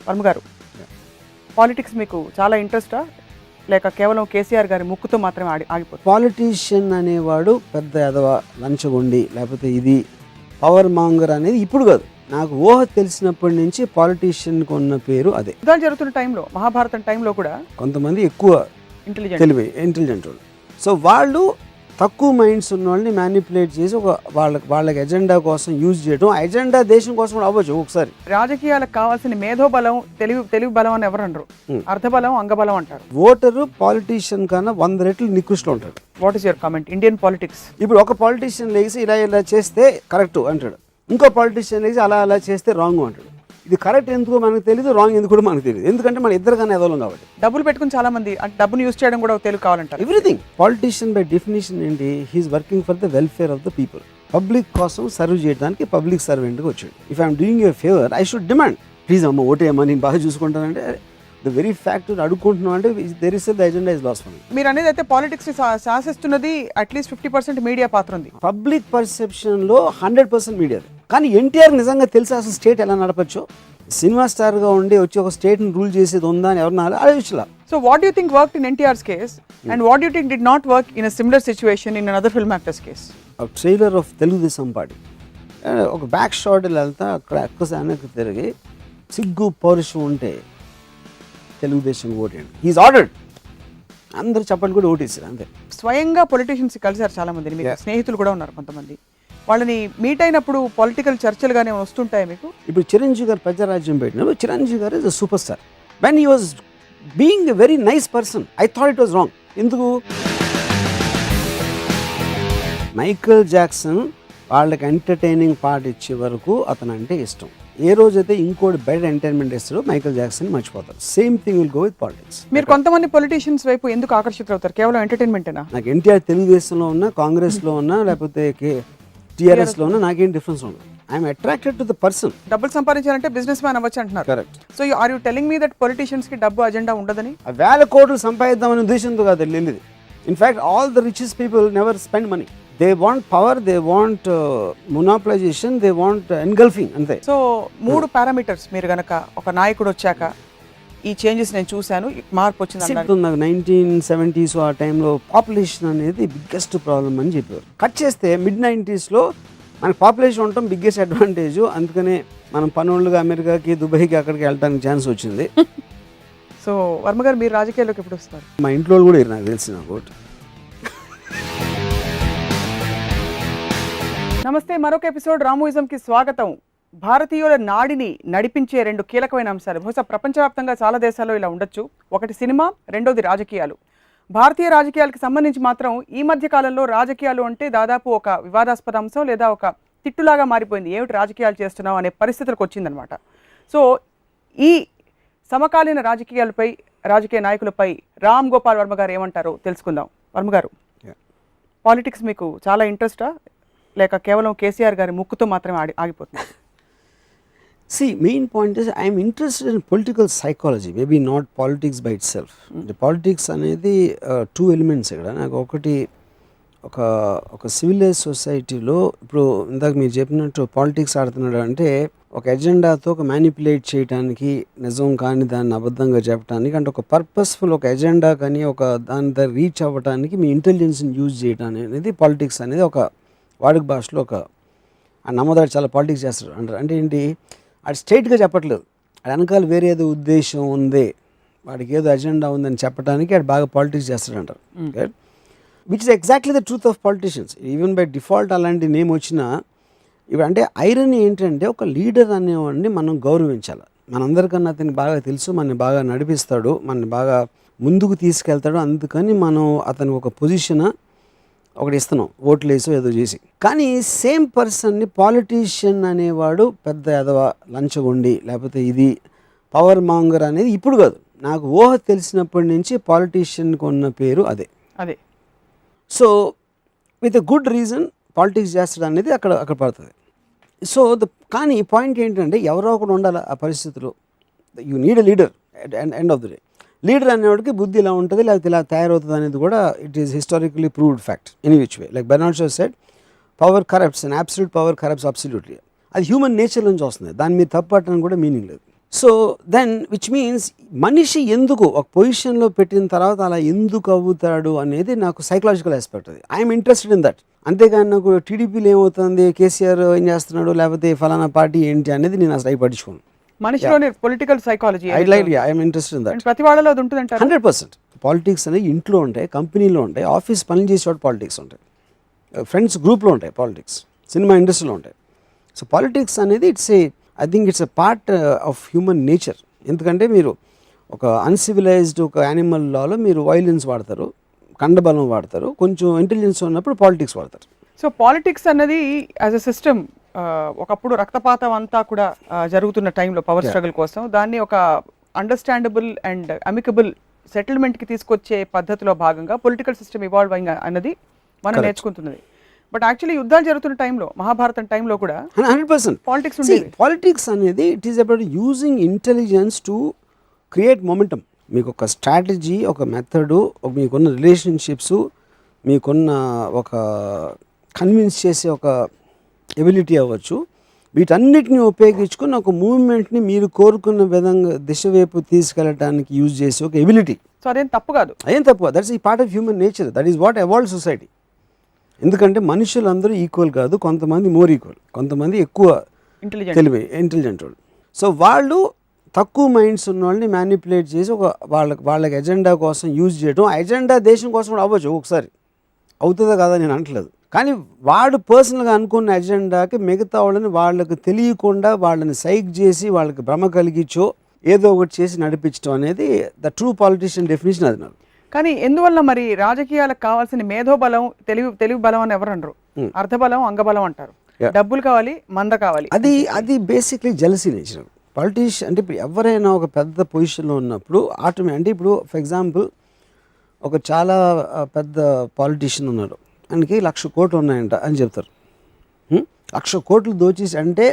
వర్మ గారు, పాలిటిక్స్ మీకు చాలా ఇంట్రెస్టా లేక కేవలం కేసీఆర్ గారి ముక్కుతో మాత్రమే ఆగిపోతుంది? పాలిటీషియన్ అనేవాడు పెద్ద ఎదవ, లంచగొండి, లేకపోతే ఇది పవర్ మాంగర్ అనేది ఇప్పుడు కాదు, నాకు ఊహ తెలిసినప్పటి నుంచి పాలిటీషియన్కి ఉన్న పేరు అదే. యుద్ధాలు జరుగుతున్న టైంలో, మహాభారతం టైంలో కూడా కొంతమంది ఎక్కువ ఇంటెలిజెంట్ వాళ్ళు. సో వాళ్ళు తక్కువ మైండ్స్ ఉన్న వాళ్ళని మ్యానిపులేట్ చేసి ఒక వాళ్ళకి ఎజెండా కోసం యూజ్ చేయడం, ఎజెండా దేశం కోసం కూడా అవ్వచ్చు ఒకసారి. రాజకీయాలకు కావాల్సిన మేధోబలం, తెలివి బలం అని ఎవరు అనరు, అర్థబలం, అంగబలం అంటారు. ఓటరు పాలిటీషియన్ కన్నా 100 రెట్లు నికృష్టులు ఉంటాడు. What is your comment? Indian politics ఇప్పుడు ఒక పాలిటీషియన్ లేచి ఇలా చేస్తే కరెక్ట్ అంటాడు, ఇంకో పాలిటీషియన్ లేచి అలా చేస్తే రాంగ్ అంటాడు. ఇది కరెక్ట్ ఎందుకో మనకు తెలియదు, రాంగ్ ఎందుకు కూడా మనకు తెలియదు, ఎందుకంటే మన ఇద్దరికన్నా ఎదవలం కాబట్టి. డబ్బులు పెట్టుకుని చాలా మంది డబ్బును యూజ్ చేయడం కూడా తెలుగు కావాలంటారు. ఎవ్రీథింగ్ పాలిటీషియన్ బై డెఫినేషన్ ఏంటి? He is working for the welfare of the people. Public కోసం సర్వ్ చేయడానికి పబ్లిక్ సర్వెంట్గా వచ్చాడు. If I'm doing you favour I should demand, please అమ్మ ఓటేయమ్మా, నేను బాగా చూసుకుంటానంటే ద వెరీ ఫ్యాక్ట్ అడుక్కుంటున్నాం అంటే there is the agenda is loss for me. మీరు అనేది అయితే పాలిటిక్స్ శాసిస్తున్నది అట్లీస్ట్ 50% మీడియా పాత్ర ఉంది. పబ్లిక్ పర్సెప్షన్లో 100% మీడియా. కానీ ఎన్టీఆర్ నిజంగా తెలిసి అసలు స్టేట్ ఎలా నడపచ్చో, సినిమా స్టార్గా ఉండి వచ్చి ఒక స్టేట్ని రూల్ చేసేది ఉందా అని ఎవరన్నా ఆలోచించలా. So what do you think worked in NTR's case and what do you think did not work in a similar situation in another film actor's case? A trailer of Telugu Desam party ఒక back shot వెళ్తా అక్కడ వెనక్కి తిరిగి సిగ్గు పౌరుషం ఉంటే తెలుగుదేశం ఓటేయండి, he's ordered, అందరు చెప్పండి కూడా ఓటేసారు అంతే. స్వయంగా పొలిటీషియన్స్ కలిసారు చాలా మందిని, మీకు స్నేహితులు కూడా ఉన్నారు కొంతమంది, వాళ్ళని మీట్ అయినప్పుడు పొలిటికల్ చర్చలుగానే వస్తుంటాయి మీకు? ఇప్పుడు చిరంజీవి గారు ప్రజారాజ్యం పెట్టినప్పుడు చిరంజీవి గారు is a super star. When he was being a very nice person I thought it was wrong. ఎందుకు? మైకేల్ జాక్సన్ వాళ్ళకి ఎంటర్టైనింగ్ పార్ట్ ఇచ్చే వరకు అతను అంటే ఇష్టం. ఏ రోజైతే ఇంకోటి బెటర్ ఎంటర్టైన్మెంట్ ఇస్తారో మైకేల్ జాక్సన్ మర్చిపోతారు. Same thing will go with politics. మీరు కొంతమంది పొలిటీషియన్స్ వైపు ఎందుకు ఆకర్షితులవుతారు? కేవలం ఎంటర్టైన్మెంటేనా? నాకు ఎన్టీఆర్ తెలుగుదేశంలో ఉన్నా, కాంగ్రెస్లో ఉన్నా, లేకపోతే టీఆర్ఎస్ లో ఉన్నా నాకేం డిఫరెన్స్ ఉండదు. I'm attracted to the person. డబ్బులు సంపాదించాలంటే బిజినెస్ మ్యాన్ అవ్వచ్చు అంటున్నారు. Correct. So are you telling me that politicians కి డబ్బు అజెండా ఉండదని? 1000 కోట్లు సంపాదిద్దామనే ఉద్దేశంతో కాదు వెళ్ళేది. In fact all the richest people never spend money. They want power, they want monopolization, they want engulfing, అంతే. సో 3 పారామీటర్స్ మీరు గనక ఒక నాయకుడు వచ్చాక ఈ చేంజెస్ నేను చూశాను, మార్పు వచ్చింది. 1970s ఆ టైంలో పాపులేషన్ అనేది బిగ్గెస్ట్ ప్రాబ్లమ్ అని చెప్పారు. కట్ చేస్తే mid-90s మనకి పాపులేషన్ ఉండటం బిగ్గెస్ట్ అడ్వాంటేజ్. అందుకనే మనం పనులుగా అమెరికాకి, దుబాయ్కి అక్కడికి వెళ్ళడానికి ఛాన్స్ వచ్చింది. సో వర్మ గారు, మీరు రాజకీయాల్లోకి ఎప్పుడు వస్తారు? మా ఇంట్లో కూడా నాకు తెలిసిన ఒకటి. నమస్తే, మరొక ఎపిసోడ్ రామోయిజంకి స్వాగతం. భారతీయుల నాడిని నడిపించే 2 కీలకమైన అంశాలు, బహుశా ప్రపంచవ్యాప్తంగా చాలా దేశాల్లో ఇలా ఉండొచ్చు. ఒకటి సినిమా, రెండోది రాజకీయాలు. భారతీయ రాజకీయాలకు సంబంధించి మాత్రం ఈ మధ్య కాలంలో రాజకీయాలు అంటే దాదాపు ఒక వివాదాస్పద అంశం లేదా ఒక తిట్టులాగా మారిపోయింది. ఏమిటి రాజకీయాలు చేస్తున్నావు అనే పరిస్థితులకు వచ్చిందనమాట. సో ఈ సమకాలీన రాజకీయాలపై, రాజకీయ నాయకులపై రామ్ గోపాల్ వర్మ గారు ఏమంటారో తెలుసుకుందాం. వర్మ గారు, పాలిటిక్స్ మీకు చాలా ఇంట్రెస్టా లేక కేవలం కేసీఆర్ గారి ముక్కుతో మాత్రమే ఆగిపోతుంది? See, main point is I am interested in political psychology, maybe not politics by itself. The politics అనేది 2 elements ఇక్కడ. నాకు ఒకటి ఒక సివిలైజ్ సొసైటీలో ఇప్పుడు ఇందాక మీరు చెప్పినట్టు పాలిటిక్స్ ఆడుతున్నాడు అంటే ఒక ఎజెండాతో ఒక మ్యానిపులేట్ చేయడానికి, నిజం కానీ దాన్ని అబద్ధంగా చెప్పడానికి, అంటే ఒక పర్పస్ఫుల్ ఒక ఎజెండా కానీ ఒక దాని దగ్గర రీచ్ అవ్వడానికి మీ ఇంటెలిజెన్స్ని యూజ్ చేయడం అనేది పాలిటిక్స్ అనేది ఒక వాడుక భాషలో ఒక నమ్మదాడు చాలా పాలిటిక్స్ చేస్తాడు అంటారు. అంటే ఏంటి? అది స్ట్రైట్గా చెప్పట్లేదు, అది వెనకాల వేరే ఏదో ఉద్దేశం ఉంది, వాడికి ఏదో అజెండా ఉందని చెప్పడానికి అది బాగా పాలిటిక్స్ చేస్తాడంటారు. Which is exactly the truth of politicians. Even by default అలాంటి నేమ్ వచ్చినా ఇప్పుడు అంటే ఐరనీ ఏంటంటే ఒక లీడర్ అనేవాడిని మనం గౌరవించాలి. మనందరికన్నా అతనికి బాగా తెలుసు, మనని బాగా నడిపిస్తాడు, మనని బాగా ముందుకు తీసుకెళ్తాడు, అందుకని మనం అతనికి ఒక పొజిషన్ ఒకటి ఇస్తున్నాం, ఓట్లు వేసో ఏదో చేసి. కానీ సేమ్ పర్సన్ని పాలిటీషియన్ అనేవాడు పెద్ద ఎదవ, లంచగొండి, లేకపోతే ఇది పవర్ మాంగర్ అనేది ఇప్పుడు కాదు, నాకు ఊహ తెలిసినప్పటి నుంచి పాలిటీషియన్కి ఉన్న పేరు అదే. So with a good reason politics చేస్తాడు అనేది అక్కడ పడుతుంది. సో కానీ పాయింట్ ఏంటంటే ఎవరో ఒకడు ఉండాలి ఆ పరిస్థితిలో. You need a leader end of the day. Leader అనేవాడికి బుద్ధి ఇలా ఉంటుంది లేకపోతే ఇలా తయారవుతుంది అనేది కూడా it is historically proved fact any which way. Like Bernard Shaw said power corrupts and absolute power corrupts absolutely. అది హ్యూమన్ నేచర్ నుంచి వస్తుంది, దాని మీద తప్పు పట్టడానికి కూడా మీనింగ్ లేదు. సో దెన్ విచ్ మీన్స్ మనిషి ఎందుకు ఒక పొజిషన్లో పెట్టిన తర్వాత అలా ఎందుకు అవుతాడు అనేది నాకు సైకలాజికల్ ఆస్పెక్ట్. అది ఐఎమ్ ఇంట్రెస్టెడ్ ఇన్ దట్. అంతేగాని నాకు టీడీపీలో ఏమవుతుంది, కేసీఆర్ ఏం చేస్తున్నాడు, లేకపోతే ఫలానా పార్టీ ఏంటి అనేది నేను అసలు పట్టించుకోను. మనిషిలోని political psychology I'm interested in that. ప్రతి వాళ్ళలో అది ఉంటుందంటారు. 100%. పాలిటిక్స్ అనేవి ఇంట్లో ఉంటాయి, కంపెనీలో ఉంటాయి, ఆఫీస్ పనులు చేసేవాడు పాలిటిక్స్ ఉంటాయి, ఫ్రెండ్స్ గ్రూప్లో ఉంటాయి పాలిటిక్స్, సినిమా ఇండస్ట్రీలో ఉంటాయి. సో పాలిటిక్స్ అనేది I think it's a part of human nature. ఎందుకంటే మీరు ఒక అన్సివిలైజ్డ్ ఒక యానిమల్ లాలో మీరు వైలెన్స్ వాడతారు, కండబలం వాడతారు, కొంచెం ఇంటెలిజెన్స్ ఉన్నప్పుడు పాలిటిక్స్ వాడతారు. సో పాలిటిక్స్ అన్నది యాజ్ అ సిస్టమ్ ఒకప్పుడు రక్తపాతం అంతా కూడా జరుగుతున్న టైంలో పవర్ స్ట్రగుల్ కోసం దాన్ని ఒక అండర్స్టాండబుల్ అండ్ అమికబుల్ సెటిల్మెంట్కి తీసుకొచ్చే పద్ధతిలో భాగంగా పొలిటికల్ సిస్టమ్ ఇవాల్వ్ అన్నది మనం నేర్చుకుంటున్నది. బట్ యాక్చువల్లీ యుద్ధాలు జరుగుతున్న టైంలో, మహాభారతం టైంలో కూడా 100% పాలిటిక్స్ ఉండేది. పాలిటిక్స్ అనేది it is about using intelligence to create momentum. మీకు ఒక స్ట్రాటజీ, ఒక మెథడు, మీకున్న రిలేషన్షిప్స్, మీకున్న ఒక కన్విన్స్ చేసే ఒక ఎబిలిటీ అవ్వచ్చు, వీటన్నిటిని ఉపయోగించుకుని ఒక మూవ్మెంట్ని మీరు కోరుకున్న విధంగా దిశ వైపు తీసుకెళ్ళడానికి యూజ్ చేసే ఒక ఎబిలిటీ. సో అదేం తప్పు కాదు, దట్స్ ఈ part of human nature. That is what evolve society. ఎందుకంటే మనుషులందరూ ఈక్వల్ కాదు, కొంతమంది మోర్ ఈక్వల్, కొంతమంది ఎక్కువ ఇంటెలిజెంట్ వాళ్ళు. సో వాళ్ళు తక్కువ మైండ్స్ ఉన్న వాళ్ళని మ్యానిపులేట్ చేసి ఒక వాళ్ళకి ఎజెండా కోసం యూజ్ చేయడం. ఆ ఎజెండా దేశం కోసం కూడా అవ్వచ్చు, ఒకసారి అవుతుందా కదా నేను అంటలేదు, కానీ వాడు పర్సనల్గా అనుకున్న ఎజెండాకి మిగతా వాళ్ళని వాళ్ళకి తెలియకుండా వాళ్ళని సైక్ చేసి వాళ్ళకి భ్రమ కలిగించో ఏదో ఒకటి చేసి నడిపించడం అనేది ద ట్రూ పాలిటిషియన్ డెఫినేషన్. అది నాకు. కానీ ఎందువల్ల మరి రాజకీయాలకు కావాల్సిన మేధోబలం, తెలివి బలం అని ఎవరు అనరు, అర్థబలం, అంగబలం అంటారు. డబ్బులు కావాలి, మంద కావాలి. అది బేసిక్లీ జెలసీ నేచర్. పాలిటిషియన్ అంటే ఇప్పుడు ఎవరైనా ఒక పెద్ద పొజిషన్లో ఉన్నప్పుడు అంటే ఇప్పుడు ఫర్ ఎగ్జాంపుల్ ఒక చాలా పెద్ద పాలిటిషియన్ ఉన్నారు, ఆయనకి 1,00,000 కోట్లు ఉన్నాయంట అని చెప్తారు. 1,00,000 కోట్లు దోచేసి అంటే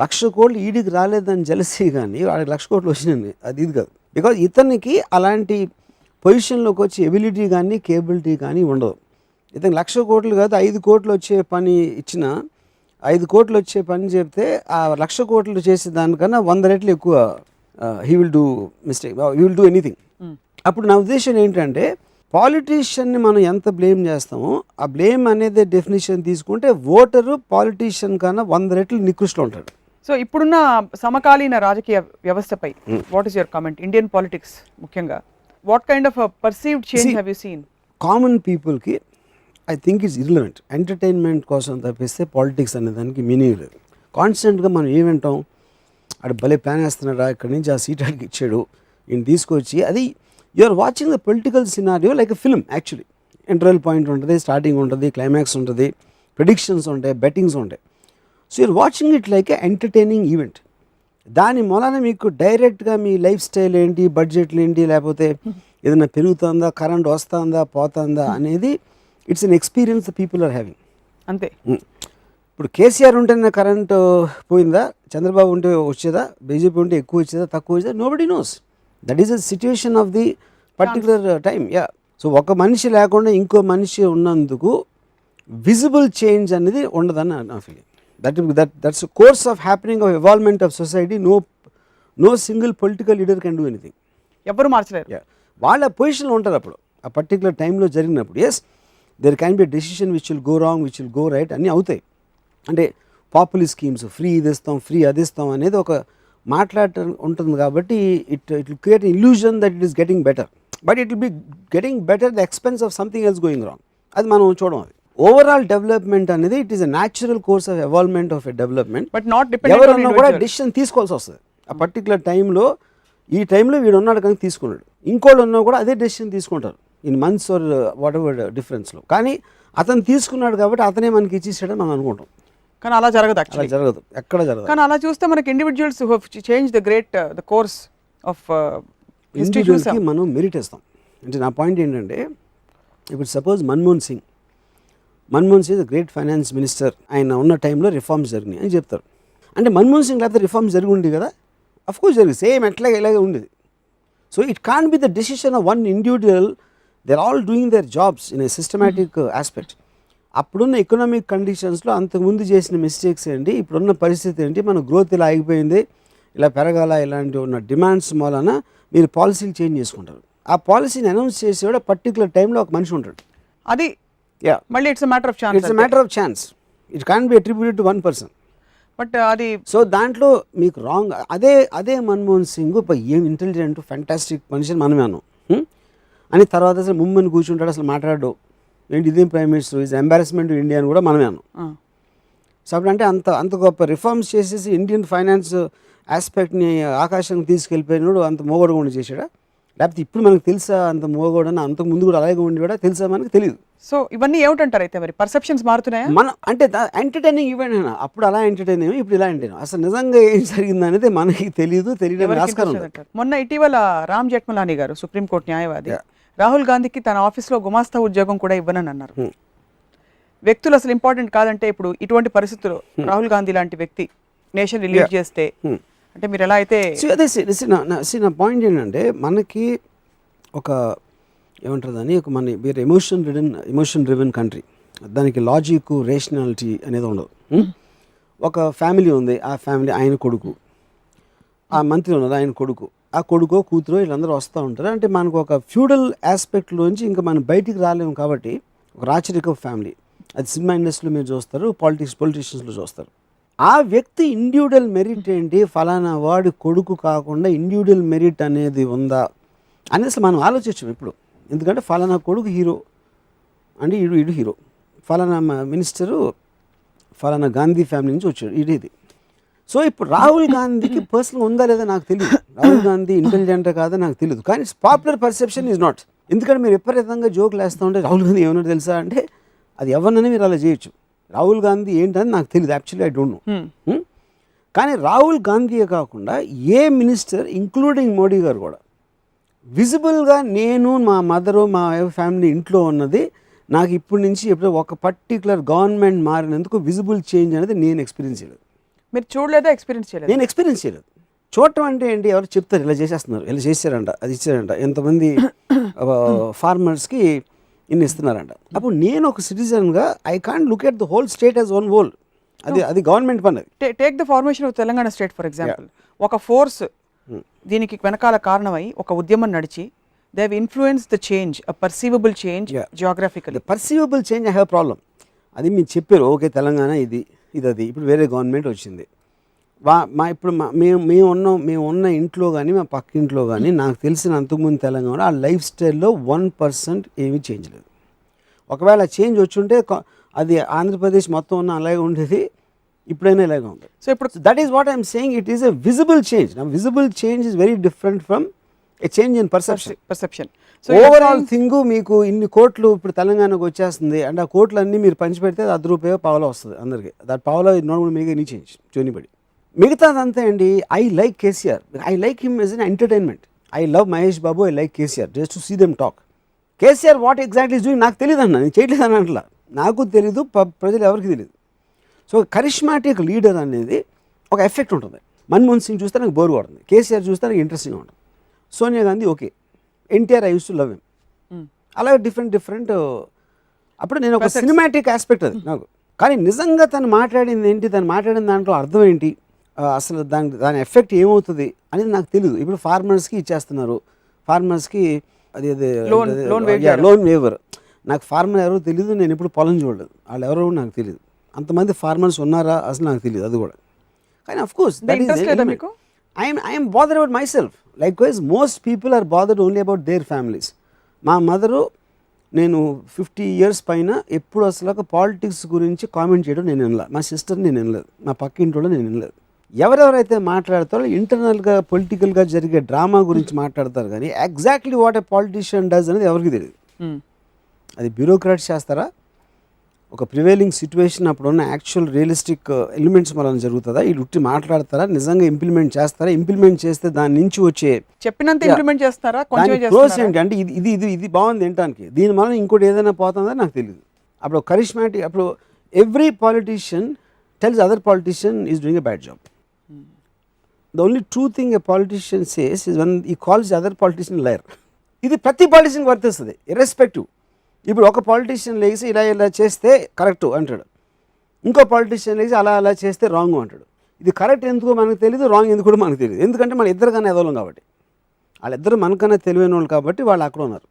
1,00,000 కోట్లు ఈడికి రాలేదని జెలసీ, కానీ వాడికి 1,00,000 కోట్లు వచ్చినాయి అది ఇది కాదు. బికాజ్ ఇతనికి అలాంటి పొజిషన్లోకి వచ్చే ఎబిలిటీ కానీ కేబిలిటీ కానీ ఉండదు. ఇతను 1,00,000 కోట్లు కాదు, 5 కోట్లు వచ్చే పని ఇచ్చిన 5 కోట్లు వచ్చే పని చెప్తే ఆ 1,00,000 కోట్లు చేసే దానికన్నా 100 రెట్లు ఎక్కువ he will do mistake, he will do anything. అప్పుడు నా ఉద్దేశం ఏంటంటే పాలిటీషియన్ని మనం ఎంత బ్లేమ్ చేస్తామో ఆ బ్లేమ్ అనేది డెఫినేషన్ తీసుకుంటే ఓటరు పాలిటీషియన్ కన్నా 100 రెట్లు నికృష్టిలో ఉంటాడు. సో ఇప్పుడున్న సమకాలీన రాజకీయ వ్యవస్థపై what is your comment? Indian politics ముఖ్యంగా what kind of perceived change have you seen? Common పీపుల్కి I think it's irrelevant. Entertainment కోసం తప్పిస్తే పాలిటిక్స్ అనే దానికి మీనింగ్ లేదు. కాన్స్టెంట్గా మనం ఏమంటాం, అక్కడ భలే ప్లాన్ వేస్తున్నాడా, ఇక్కడి నుంచి ఆ సీట్ అడిగి ఇచ్చాడు, ఈయన తీసుకొచ్చి, అది you are watching the political scenario like a film. Actually interval point ఉంటుంది, స్టార్టింగ్ ఉంటుంది, క్లైమాక్స్ ఉంటుంది, ప్రెడిక్షన్స్ ఉంటాయి, బెట్టింగ్స్ ఉంటాయి. So you're watching it like a entertaining event. దాని మూలాన మీకు డైరెక్ట్గా మీ లైఫ్ స్టైల్ ఏంటి, బడ్జెట్లు ఏంటి, లేకపోతే ఏదైనా పెరుగుతుందా, కరెంట్ వస్తుందా పోతుందా అనేది it's an experience the people are having. అంతే. ఇప్పుడు కేసీఆర్ ఉంటేనే కరెంట్ పోయిందా, చంద్రబాబు ఉంటే వచ్చేదా, బీజేపీ ఉంటే ఎక్కువ వచ్చేదా తక్కువ వచ్చేదా, nobody knows. That is the situation of the particular time. Yeah. So ఒక మనిషి లేకుండా ఇంకో మనిషి ఉన్నందుకు విజిబుల్ చేంజ్ అనేది ఉండదని నా feeling. That's a course of happening of evolvement of society. No single political leader can do anything. ఎవరు మార్చలేరు. వాళ్ళ పొజిషన్లో ఉంటారు అప్పుడు ఆ పర్టికులర్ టైంలో జరిగినప్పుడు. Yes, there can be decision which will go wrong, which will go right, అన్నీ అవుతాయి. అంటే పాపులర్ స్కీమ్స్, ఫ్రీ ఇది ఇస్తాం, ఫ్రీ అది ఇస్తాం అనేది ఒక మాట్లాడటం ఉంటుంది. కాబట్టి it will create illusion that it is getting better, but it will be getting better the expense of something else going wrong. అది మనం చూడడం. అది ఓవరాల్ డెవలప్మెంట్ అనేది it is a natural course of evolvement of a development. But not dependent. ఎవరన్నా కూడా decision తీసుకోవాల్సి వస్తుంది ఆ పర్టికులర్ టైంలో. ఈ టైంలో వీడు ఉన్నాడు కానీ తీసుకున్నాడు, ఇంకోళ్ళు ఉన్నా కూడా అదే డెసిషన్ తీసుకుంటారు in months or whatever డిఫరెన్స్లో. కానీ అతను తీసుకున్నాడు కాబట్టి అతనే మనకి ఇచ్చేసాడని మనం అనుకుంటాం. కానీ అలా జరగదు, అలా జరగదు, ఎక్కడ జరగదు. కానీ అలా చూస్తే మనకి individuals who have change the course of ఇండివిజువల్స్కి మనం మెరిట్ ఇస్తాం. అంటే నా పాయింట్ ఏంటంటే, ఇప్పుడు suppose Manmohan Singh is a great finance minister, ఆయన ఉన్న టైంలో రిఫార్మ్స్ జరిగినాయి అని చెప్తారు. అంటే మన్మోహన్ సింగ్ లేకపోతే రిఫార్మ్స్ జరిగి ఉంది కదా, అఫ్కోర్స్ జరిగింది, సేమ్ ఎట్లాగే ఇలాగే ఉండేది. So it can't be the decision of one individual. They are all doing their jobs in a systematic aspect. అప్పుడున్న ఎకనామిక్ కండిషన్స్లో అంతకుముందు చేసిన మిస్టేక్స్ ఏంటి, ఇప్పుడున్న పరిస్థితి ఏంటి, మన గ్రోత్ ఇలా ఆగిపోయింది, ఇలా పెరగాల, ఇలాంటి ఉన్న డిమాండ్స్ మూలన మీరు పాలసీలు చేంజ్ చేసుకుంటారు. ఆ పాలసీని అనౌన్స్ చేసేవాడు పర్టికులర్ టైంలో ఒక మనిషి ఉంటాడు. అది యా, మళ్ళీ it's matter of chance. It's matter of chance. It can't B attributed to one person. But అది సో దాంట్లో మీకు రాంగ్. అదే మన్మోహన్ సింగ్ ఏం ఇంటెలిజెంట్ ఫ్యాంటాస్టిక్ మనిషిని మనమే అన్నాం అని తర్వాత అసలు ముమ్మని కూర్చుంటాడు, అసలు మాట్లాడు ఏంటి ఇదేం prime minister, is embarrassment to India అని కూడా మనమే అన్నాం. సో అప్పుడు అంటే అంత గొప్ప రిఫార్మ్స్ చేసేసి ఇండియన్ ఫైనాన్స్ ఆస్పెక్ట్ని ఆకాశానికి తీసుకెళ్ళిపోయినాడు, అంత మోగోడుగా ఉండి చేశాడా, లేకపోతే ఇప్పుడు మనకు తెలుసా అంత మోగోడని, అంతకు ముందు కూడా అలాగే ఉండి కూడా తెలుసా మనకు తెలియదు. సో ఇవన్నీ ఏమిటంటారు అయితే మరి పర్సెప్షన్స్ మారుతున్నాయా? మనం అంటే ఎంటర్టైనింగ్ ఈవెంట్ అయినా అప్పుడు అలా ఎంటర్టైన్ అయ్యాం, ఇప్పుడు ఇలా ఎంటర్టైన్. అసలు నిజంగా ఏం జరిగింది అనేది మనకి తెలియడం ఆస్కారం ఉంది. మొన్న ఇటీవల రామ్ జెఠ్మలానీ గారు, సుప్రీంకోర్టు న్యాయవాది, రాహుల్ గాంధీకి తన ఆఫీస్లో గుమాస్తా ఉద్యోగం కూడా ఇవ్వనని అన్నారు. వ్యక్తులు అసలు ఇంపార్టెంట్ కాదంటే ఇప్పుడు ఇటువంటి పరిస్థితుల్లో రాహుల్ గాంధీ లాంటి వ్యక్తి నేషన్ రిలీజ్ చేస్తే అంటే మీరు ఎలా అయితే అదే నా పాయింట్ ఏంటంటే మనకి ఒక ఏమంటారు దాన్ని, ఒక మన వేరే ఎమోషన్ డ్రివెన్ కంట్రీ, దానికి లాజిక్ రేషనాలిటీ అనేది ఉండదు. ఒక ఫ్యామిలీ ఉంది, ఆ ఫ్యామిలీ ఆయన కొడుకు, ఆ మంత్రి ఉన్నది ఆయన కొడుకు, ఆ కొడుకో కూతురో వీళ్ళందరూ వస్తూ ఉంటారు. అంటే మనకు ఒక ఫ్యూడల్ ఆస్పెక్ట్లోంచి ఇంకా మనం బయటికి రాలేము. కాబట్టి ఒక రాచరిక ఫ్యామిలీ, అది సినిమా ఇండస్ట్రీలో మీరు చూస్తారు, పొలిటీషియన్స్లో చూస్తారు. ఆ వ్యక్తి ఇండివిజువల్ మెరిట్ ఏంటి, ఫలానా వాడి కొడుకు కాకుండా ఇండివిజువల్ మెరిట్ అనేది ఉందా అనేది అసలు మనం ఆలోచించాం ఇప్పుడు. ఎందుకంటే ఫలానా కొడుకు హీరో అంటే ఇడు హీరో, ఫలానా మినిస్టరు ఫలానా గాంధీ ఫ్యామిలీ నుంచి వచ్చాడు ఇది. సో ఇప్పుడు రాహుల్ గాంధీకి పర్సనల్ ఉందా లేదా నాకు తెలియదు, రాహుల్ గాంధీ ఇంటెలిజెంట్ కాదా నాకు తెలియదు, కానీ పాపులర్ పర్సెప్షన్ ఈజ్ నాట్. ఎందుకంటే మీరు విపరీతంగా జోకులు వేస్తూ ఉంటే రాహుల్ గాంధీ ఏమన్నా తెలుసా అంటే అది ఎవరినైనా మీరు అలా చేయొచ్చు. రాహుల్ గాంధీ ఏంటని నాకు తెలియదు, యాక్చువల్లీ ఐ డోంట్ నో. కానీ రాహుల్ గాంధీయే కాకుండా ఏ మినిస్టర్ ఇంక్లూడింగ్ మోడీ గారు కూడా విజిబుల్గా నేను మా మదరు మా ఫ్యామిలీ ఇంట్లో ఉన్నది నాకు ఇప్పటి నుంచి ఎప్పుడో ఒక పర్టికులర్ గవర్నమెంట్ మారినందుకు విజిబుల్ చేంజ్ అనేది నేను ఎక్స్పీరియన్స్ చేయలేదు. మీరు చూడలేదా, ఎక్స్పీరియన్స్ చేయలేదు? నేను ఎక్స్పీరియన్స్ చేయలేదు. చూడటం అంటే ఏంటి, ఎవరు చెప్తారు ఇలా చేసేస్తున్నారు, ఇలా చేశారంట, అది ఇచ్చారంట, ఎంతమంది ఫార్మర్స్కి ఇన్ని ఇస్తున్నారంట. అప్పుడు నేను ఒక సిటిజన్గా I can't look at the whole state as one whole. అది గవర్నమెంట్ పని. Take the formation of Telangana state for example. ఒక ఫోర్స్ దీనికి వెనకాల కారణమై ఒక ఉద్యమం నడిచి they have influence the change, a perceivable change geographically. Perceivable change I have problem. అది మీరు చెప్పారు, ఓకే తెలంగాణ ఇది అది ఇప్పుడు వేరే గవర్నమెంట్ వచ్చింది. ఇప్పుడు మేము ఉన్న ఇంట్లో కానీ మా పక్క ఇంట్లో కానీ నాకు తెలిసిన అంతకుముందు తెలంగాణ ఆ లైఫ్ స్టైల్లో 1% ఏమీ చేంజ్ లేదు. ఒకవేళ చేంజ్ వచ్చుంటే అది ఆంధ్రప్రదేశ్ మొత్తం ఉన్న అలాగే ఉండేది, ఇప్పుడైనా ఇలాగే ఉంది. సో ఇప్పుడు that is what I'm saying, it is a visible change. Visible change is very different from a change in perception. Overall thing మీకు ఇన్ని కోట్లు ఇప్పుడు తెలంగాణకు వచ్చేస్తుంది అంటే ఆ కోట్లన్నీ మీరు పంచిపెడితే అది ₹1 పావలా వస్తుంది అందరికి. దట్ పావలా is not going to make any change to anybody. మిగతాదంతా అండి, I like KCR, I like him as an entertainment. I love Mahesh Babu, I like KCR just to see them talk. KCR what exactly is doing నాకు తెలియదు అన్న, నేను చేయట్లేదు అని అంటలా, నాకు తెలీదు, ప్రజలు ఎవరికి తెలియదు. సో కరిష్మాటిక్ లీడర్ అనేది ఒక ఎఫెక్ట్ ఉంటుంది. మన్మోహన్ సింగ్ చూస్తే నాకు బోర్ కొడుతుంది, కేసీఆర్ చూస్తే నాకు ఇంట్రెస్టింగ్గా ఉంటుంది, Sonia Gandhi okay, NTR I use to love him. అలాగే డిఫరెంట్ అప్పుడు నేను ఒక సినిమాటిక్ ఆస్పెక్ట్ అది నాకు. కానీ నిజంగా తను మాట్లాడింది ఏంటి, తను మాట్లాడిన దాంట్లో అర్థం ఏంటి, అసలు దాని ఎఫెక్ట్ ఏమవుతుంది అనేది నాకు తెలియదు. ఇప్పుడు ఫార్మర్స్కి ఇచ్చేస్తున్నారు, ఫార్మర్స్కి అది లోన్ వేవర్. నాకు ఫార్మర్ ఎవరో తెలియదు, నేను ఇప్పుడు పొలం చూడలేదు, వాళ్ళు ఎవరో నాకు తెలియదు. అంతమంది ఫార్మర్స్ ఉన్నారా అసలు నాకు తెలియదు అది కూడా. కానీ of course I'm bothered about myself. Likewise most people are bothered only about their families. మా మదరు నేను 50 years పైన ఎప్పుడు అసలు ఒక పాలిటిక్స్ గురించి కామెంట్ చేయడం నేను వినలేదు, మా సిస్టర్ నేను వినలేదు, మా పక్క ఇంట్లో నేను వినలేదు. ఎవరెవరైతే మాట్లాడతారో ఇంటర్నల్గా పొలిటికల్గా జరిగే డ్రామా గురించి మాట్లాడతారు, కానీ exactly what a politician does అనేది ఎవరికి తెలియదు. అది బ్యూరోక్రాట్స్ చేస్తారా, ఒక ప్రివైలింగ్ సిచ్యువేషన్ అప్పుడున్న యాక్చువల్ రియలిస్టిక్ ఎలిమెంట్స్ వలన జరుగుతుందా, వీళ్ళు ఉట్టి మాట్లాడతారా, నిజంగా ఇంప్లిమెంట్ చేస్తారా, ఇంప్లిమెంట్ చేస్తే దాని నుంచి వచ్చే చెప్పినంత ఇంప్లిమెంట్ చేస్తారా, ప్రోస్ ఏంటి అంటే ఇది బాగుంది వినటానికి, దీని వలన ఇంకోటి ఏదైనా పోతుందా నాకు తెలియదు. అప్పుడు కరిష్మాటిక్, అప్పుడు every politician tells other politician is doing a bad job. The only true thing a politician says is one ఈ కాల్స్ అదర్ పాలిటీషియన్ లయర్. ఇది ప్రతి పాలిటీషియన్కి వర్తిస్తుంది ఇర్రెస్పెక్టివ్. ఇప్పుడు ఒక పాలిటీషియన్ లేచి ఇలా చేస్తే కరెక్టు అంటాడు, ఇంకో పాలిటీషియన్ లేచి అలా చేస్తే రాంగ్ అంటాడు. ఇది కరెక్ట్ ఎందుకో మనకు తెలియదు, రాంగ్ ఎందుకు కూడా మనకు తెలియదు. ఎందుకంటే మన ఇద్దరికన్నా ఎదవలం కాబట్టి, వాళ్ళిద్దరు మనకన్నా తెలివైన వాళ్ళు కాబట్టి వాళ్ళు అక్కడ ఉన్నారు.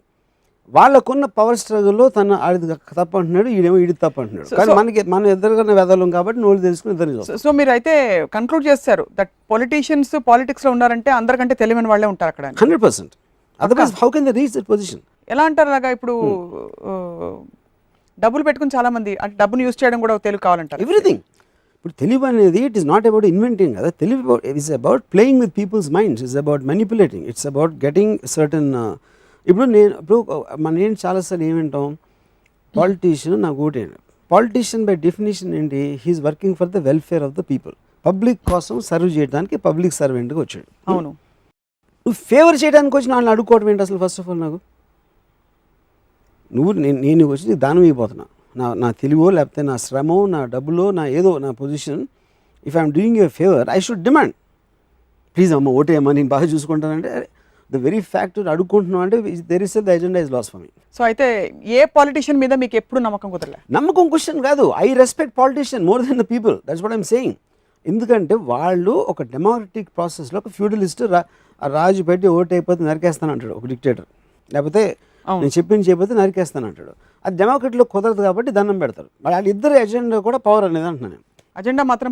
వాళ్ళకున్న పవర్ స్ట్రగుల్లో తను ఆడిది తప్పు అంటున్నాడు, ఈడేమో ఈడి తప్పు అంటున్నాడు. కానీ మన ఇద్దరికన్నా వెదవలం కాబట్టి నోళ్ళు తెలుసుకుని ఇద్దరు. సో మీరు అయితే కన్క్లూడ్ చేస్తారు దట్ పొలిటీషియన్స్ పాలిటిక్స్లో ఉన్నారంటే అందరికంటే తెలివైన వాళ్ళే ఉంటారు అక్కడ. 100%. Otherwise how can they reach that position? ఎలా అంటారు అలాగా? ఇప్పుడు డబ్బులు పెట్టుకుని చాలా మంది అంటే డబ్బును యూజ్ చేయడం కూడా తెలివి కావాలంటారు. ఎవ్రీథింగ్. ఇప్పుడు తెలివి అనేది it is not about inventing కదా. తెలివి it is about playing with people's minds, it's about manipulating, it's about getting certain. ఇప్పుడు మనం ఏంటి చాలాసార్లు ఏమింటాం, పాలిటీషియన్ నాకు ఓటేయండి. పాలిటీషియన్ బై డెఫినేషన్ ఏంటి? He is working for the welfare of the people. Public కోసం సర్వ్ చేయడానికి పబ్లిక్ సర్వెంట్గా వచ్చాడు. అవును. నువ్వు ఫేవర్ చేయడానికి వచ్చి వాళ్ళని అడుక్కోవడం ఏంటి అసలు? ఫస్ట్ ఆఫ్ ఆల్ నాకు నేను వచ్చి నీకు దానం అయిపోతున్నా, నా తెలివో లేకపోతే నా శ్రమో నా డబ్బులో నా ఏదో నా position. If I'm doing you favour I should demand, please అమ్మ ఓటేయమ్మా నేను బాగా చూసుకుంటానంటే ద వెరీ ఫ్యాక్ట్ అడుక్కుంటున్నావు అంటే there is the agenda is loss for me. So అయితే ఏ పాలిటీషియన్ మీద మీకు ఎప్పుడు నమ్మకం కుదరలే? నమ్మకం క్వశ్చన్ కాదు. I respect politician more than the people, that's what I'm saying. ఎందుకంటే వాళ్ళు ఒక డెమోక్రటిక్ ప్రాసెస్లో ఒక ఫ్యూడలిస్ట్ రాజు పెట్టి ఓటు అయిపోతే నరికేస్తాను అంటాడు ఒక డిక్టేటర్, లేకపోతే నేను చెప్పింది చేయకపోతే నరికేస్తాను అంటాడు. అది డెమోక్రటీలో కుదరదు కాబట్టి దండం పెడతారు. వాళ్ళిద్దరు ఎజెండా కూడా పవర్ అనేది అంటున్నాను. అజెండా మాత్రం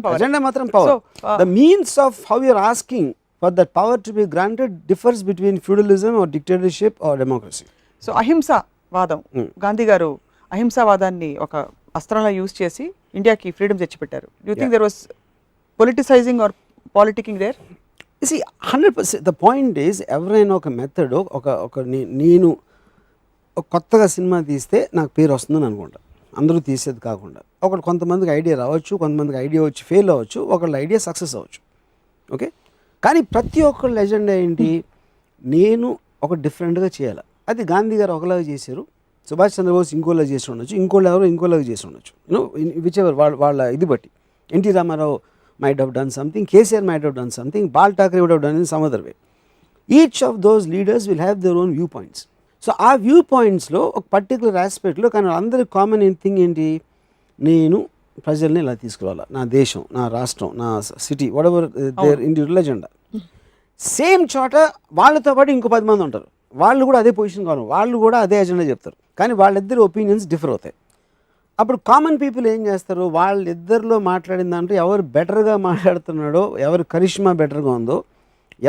power. The means of how you're asking for that power to be granted differs between feudalism or dictatorship or democracy. So అహింసావాదం, గాంధీ గారు అహింసావాదాన్ని ఒక అస్త్రంలా యూజ్ చేసి ఇండియాకి ఫ్రీడమ్ తెచ్చిపెట్టారు. You think there was politicizing or politicking there? See, 100%. The point is ఎవరైనా ఒక method నేను ఒక కొత్తగా సినిమా తీస్తే నాకు పేరు వస్తుందని అనుకుంటా, అందరూ తీసేది కాకుండా. కొంతమందికి ఐడియా రావచ్చు, కొంతమందికి ఐడియా వచ్చి ఫెయిల్ అవ్వచ్చు, ఒకళ్ళ ఐడియా సక్సెస్ అవ్వచ్చు. ఓకే, కానీ ప్రతి ఒక్కళ్ళ ఎజెండా ఏంటి? నేను ఒక డిఫరెంట్గా చేయాలి. అది గాంధీ గారు ఒకలాగా చేశారు, సుభాష్ చంద్రబోస్ ఇంకోలాగా చేసి ఉండొచ్చు, ఎవరో ఇంకోలాగా చేసి ఉండొచ్చు. విచ్ ఎవర్ వాళ్ళ ఇది బట్టి. NT Rama Rao might have done something, KCR might have done something, Bal Thackeray would have done in some other way. Each of those leaders will have their own viewpoints. So ఆ viewpointsలో ఒక పర్టికులర్ ఆస్పెక్ట్లో కానీ అందరి common thing ఏంటి? నేను ప్రజల్ని ఇలా తీసుకురావాలి, నా దేశం, నా రాష్ట్రం, నా city, whatever their individual agenda. Same చోట వాళ్ళతో పాటు ఇంకో 10 మంది ఉంటారు, వాళ్ళు కూడా అదే పొజిషన్ కావాలి, వాళ్ళు కూడా అదే ఎజెండా చెప్తారు, కానీ వాళ్ళిద్దరు ఒపీనియన్స్ డిఫర్ అవుతాయి. అప్పుడు కామన్ పీపుల్ ఏం చేస్తారు? వాళ్ళిద్దరిలో మాట్లాడిన దాంట్లో ఎవరు బెటర్గా మాట్లాడుతున్నాడో, ఎవరు కరిష్మా బెటర్గా ఉందో,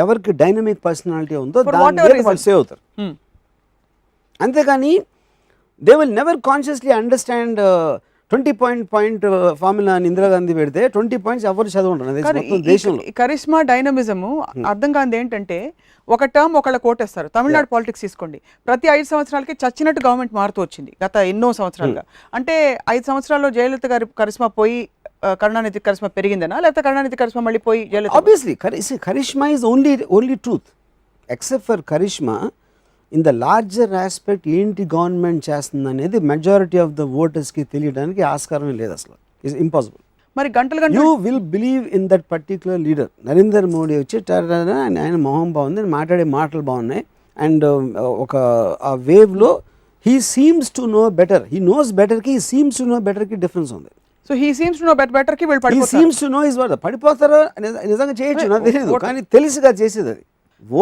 ఎవరికి డైనమిక్ పర్సనాలిటీ ఉందో దాని వాళ్ళు సేవ్ అవుతారు. అంతేకాని they will never consciously understand 20 point formula అని ఇందిరాగాంధీ పెడితే 20 పాయింట్స్ ఎవరు చదవంటారు దేశంలో. కరిష్మా డైనమిజము అర్థం కాదు ఏంటంటే, ఒక టర్మ్ ఒకళ్ళ కోటేస్తారు. తమిళనాడు పాలిటిక్స్ తీసుకోండి, ప్రతి 5 సంవత్సరాలకి చచ్చినట్టు గవర్నమెంట్ మారుతూ వచ్చింది గత ఎన్నో సంవత్సరాలుగా. అంటే 5 సంవత్సరాల్లో జయలలిత గారి కరిష్మా పోయి కరుణానిధి కరిష్మా పెరిగిందనా, లేకపోతే కరుణానిధి కరిష్మా మళ్ళీ పోయి Jayalalithaa? Obviously charisma is only truth. Except for charisma, in the larger aspect ఏంటి గవర్నమెంట్ చేస్తుంది అనేది మెజారిటీ ఆఫ్ ద ఓటర్స్కి తెలియడానికి ఆస్కారమే లేదు అసలు. It's impossible. మరి గంటలు you will believe in that particular leader. Narendra Modi వచ్చి ఆయన మొహం బాగుంది, మాట్లాడే మాటలు బాగున్నాయి, అండ్ ఒక ఆ వేవ్లో he seems to know better, he knows బెటర్కి, హీ సీమ్స్ టు నో బెటర్కి డిఫరెన్స్ ఉంది. So he seems to know బెటర్కి వీళ్ళు పడిపోతారు. He seems to know is what. పడిపోతారో నిజంగా చేయొచ్చు, నాకు తెలియదు, కానీ తెలిసిగా చేసేది అది.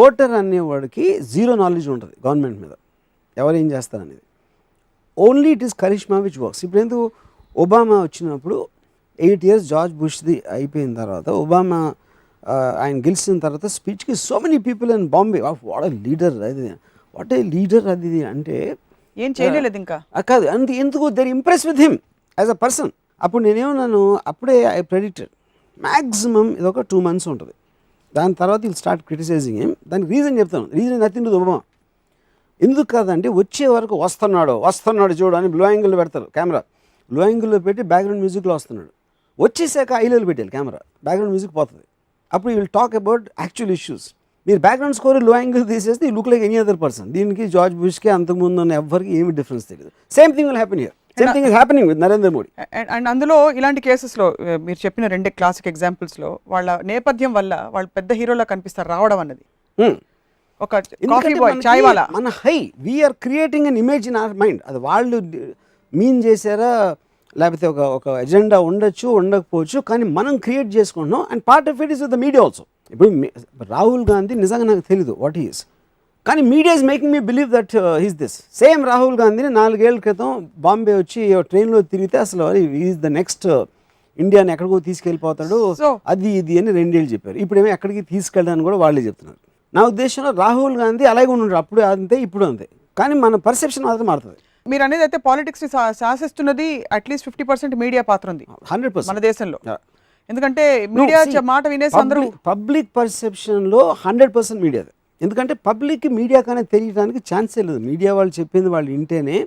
ఓటర్ అనేవాడికి జీరో నాలెడ్జ్ ఉంటుంది గవర్నమెంట్ మీద, ఎవరు ఏం చేస్తారనేది. Only it is charisma which works. ఇప్పుడు ఎందుకు ఒబామా వచ్చినప్పుడు 8 years జార్జ్ బుష్ది అయిపోయిన తర్వాత, ఒబామా ఆయన గెలిచిన తర్వాత స్పీచ్కి so many people in Bombay, what a leader అది, వాట్ ఏ లీడర్ అది అంటే ఏం చేయలేదు ఇంకా కాదు. అంటే ఎందుకు they're impress with him as a person. అప్పుడు నేనేమన్నాను, అప్పుడే ఐ ప్రెడిక్టెడ్ మ్యాక్సిమం ఇది ఒక 2 months ఉంటుంది, దాని తర్వాత విల్ స్టార్ట్ క్రిటిసైజింగ్ హిమ్. దానికి రీజన్ చెప్తాను. Reason nothing to Obama. ఎందుకు కాదంటే వచ్చే వరకు వస్తున్నాడు చూడు అని బ్లో యాంగిల్లో పెడతారు కెమెరా, బ్లో యాంగిల్లో పెట్టి బ్యాక్గ్రౌండ్ మ్యూజిక్లో వస్తున్నాడు. వచ్చేసాక ఐలెవెల్ పెట్టాలి కెమెరా, బ్యాక్గ్రౌండ్ మ్యూజిక్ పోతుంది. అప్పుడు you will talk about actual issues. మీరు బ్యాక్గ్రౌండ్ స్కోర్ లో యాంగిల్ తీసేస్తే you look like any other person. దీనికి జార్జ్ బుష్కి అంతకుముందు ఉన్న ఎవరికి ఏమి డిఫరెన్స్ తెలియదు. Same thing will happen here. Same thing is happening with Narendra Modi. And అందులో ఇలాంటి కేసెస్లో మీరు చెప్పిన రెండే క్లాసిక్ ఎగ్జాంపుల్స్లో వాళ్ళ నేపథ్యం వల్ల వాళ్ళు పెద్ద హీరోలా కనిపిస్తారు రావడం అన్నది. ఒక కాఫీ బాయ్, చాయ్ వాలా, మన we're creating an image in our mind. అది వాళ్ళు మీన్ చేశారా లేకపోతే ఒక ఎజెండా ఉండొచ్చు ఉండకపోవచ్చు, కానీ మనం క్రియేట్ చేసుకుంటున్నాం. And part of it is with the media also. ఇప్పుడు రాహుల్ గాంధీ నిజంగా నాకు తెలీదు వాట్ హీ ఈస్, కానీ media is making me believe that he's this. Same Rahul గాంధీని 4 ఏళ్ల క్రితం బాంబే వచ్చి ట్రైన్లో తిరిగితే అసలు ఈజ్ ద నెక్స్ట్ ఇండియాని ఎక్కడికో తీసుకెళ్ళిపోతాడు అది ఇది అని 2 ఏళ్ళు చెప్పారు. ఇప్పుడేమో ఎక్కడికి తీసుకెళ్ళడానికి కూడా వాళ్ళే చెప్తున్నారు. నా ఉద్దేశంలో రాహుల్ గాంధీ అలాగే ఉన్నాడు, అప్పుడు అంతే ఇప్పుడు అంతే, కానీ మన పర్సెప్షన్ మాత్రం మారుతుంది. మీరు అనేది అయితే పాలిటిక్స్ ని శాసిస్తున్నది అట్లీస్ట్ 50% మీడియా పాత్ర ఉంది 100% మన దేశంలో. ఎందుకంటే మీడియా మాట వినేసి అందరూ పబ్లిక్ పర్సెప్షన్లో 100% మీడియా. ఎందుకంటే పబ్లిక్కి మీడియా కానీ తెలియడానికి ఛాన్సే లేదు. మీడియా వాళ్ళు చెప్పింది వాళ్ళు వింటేనే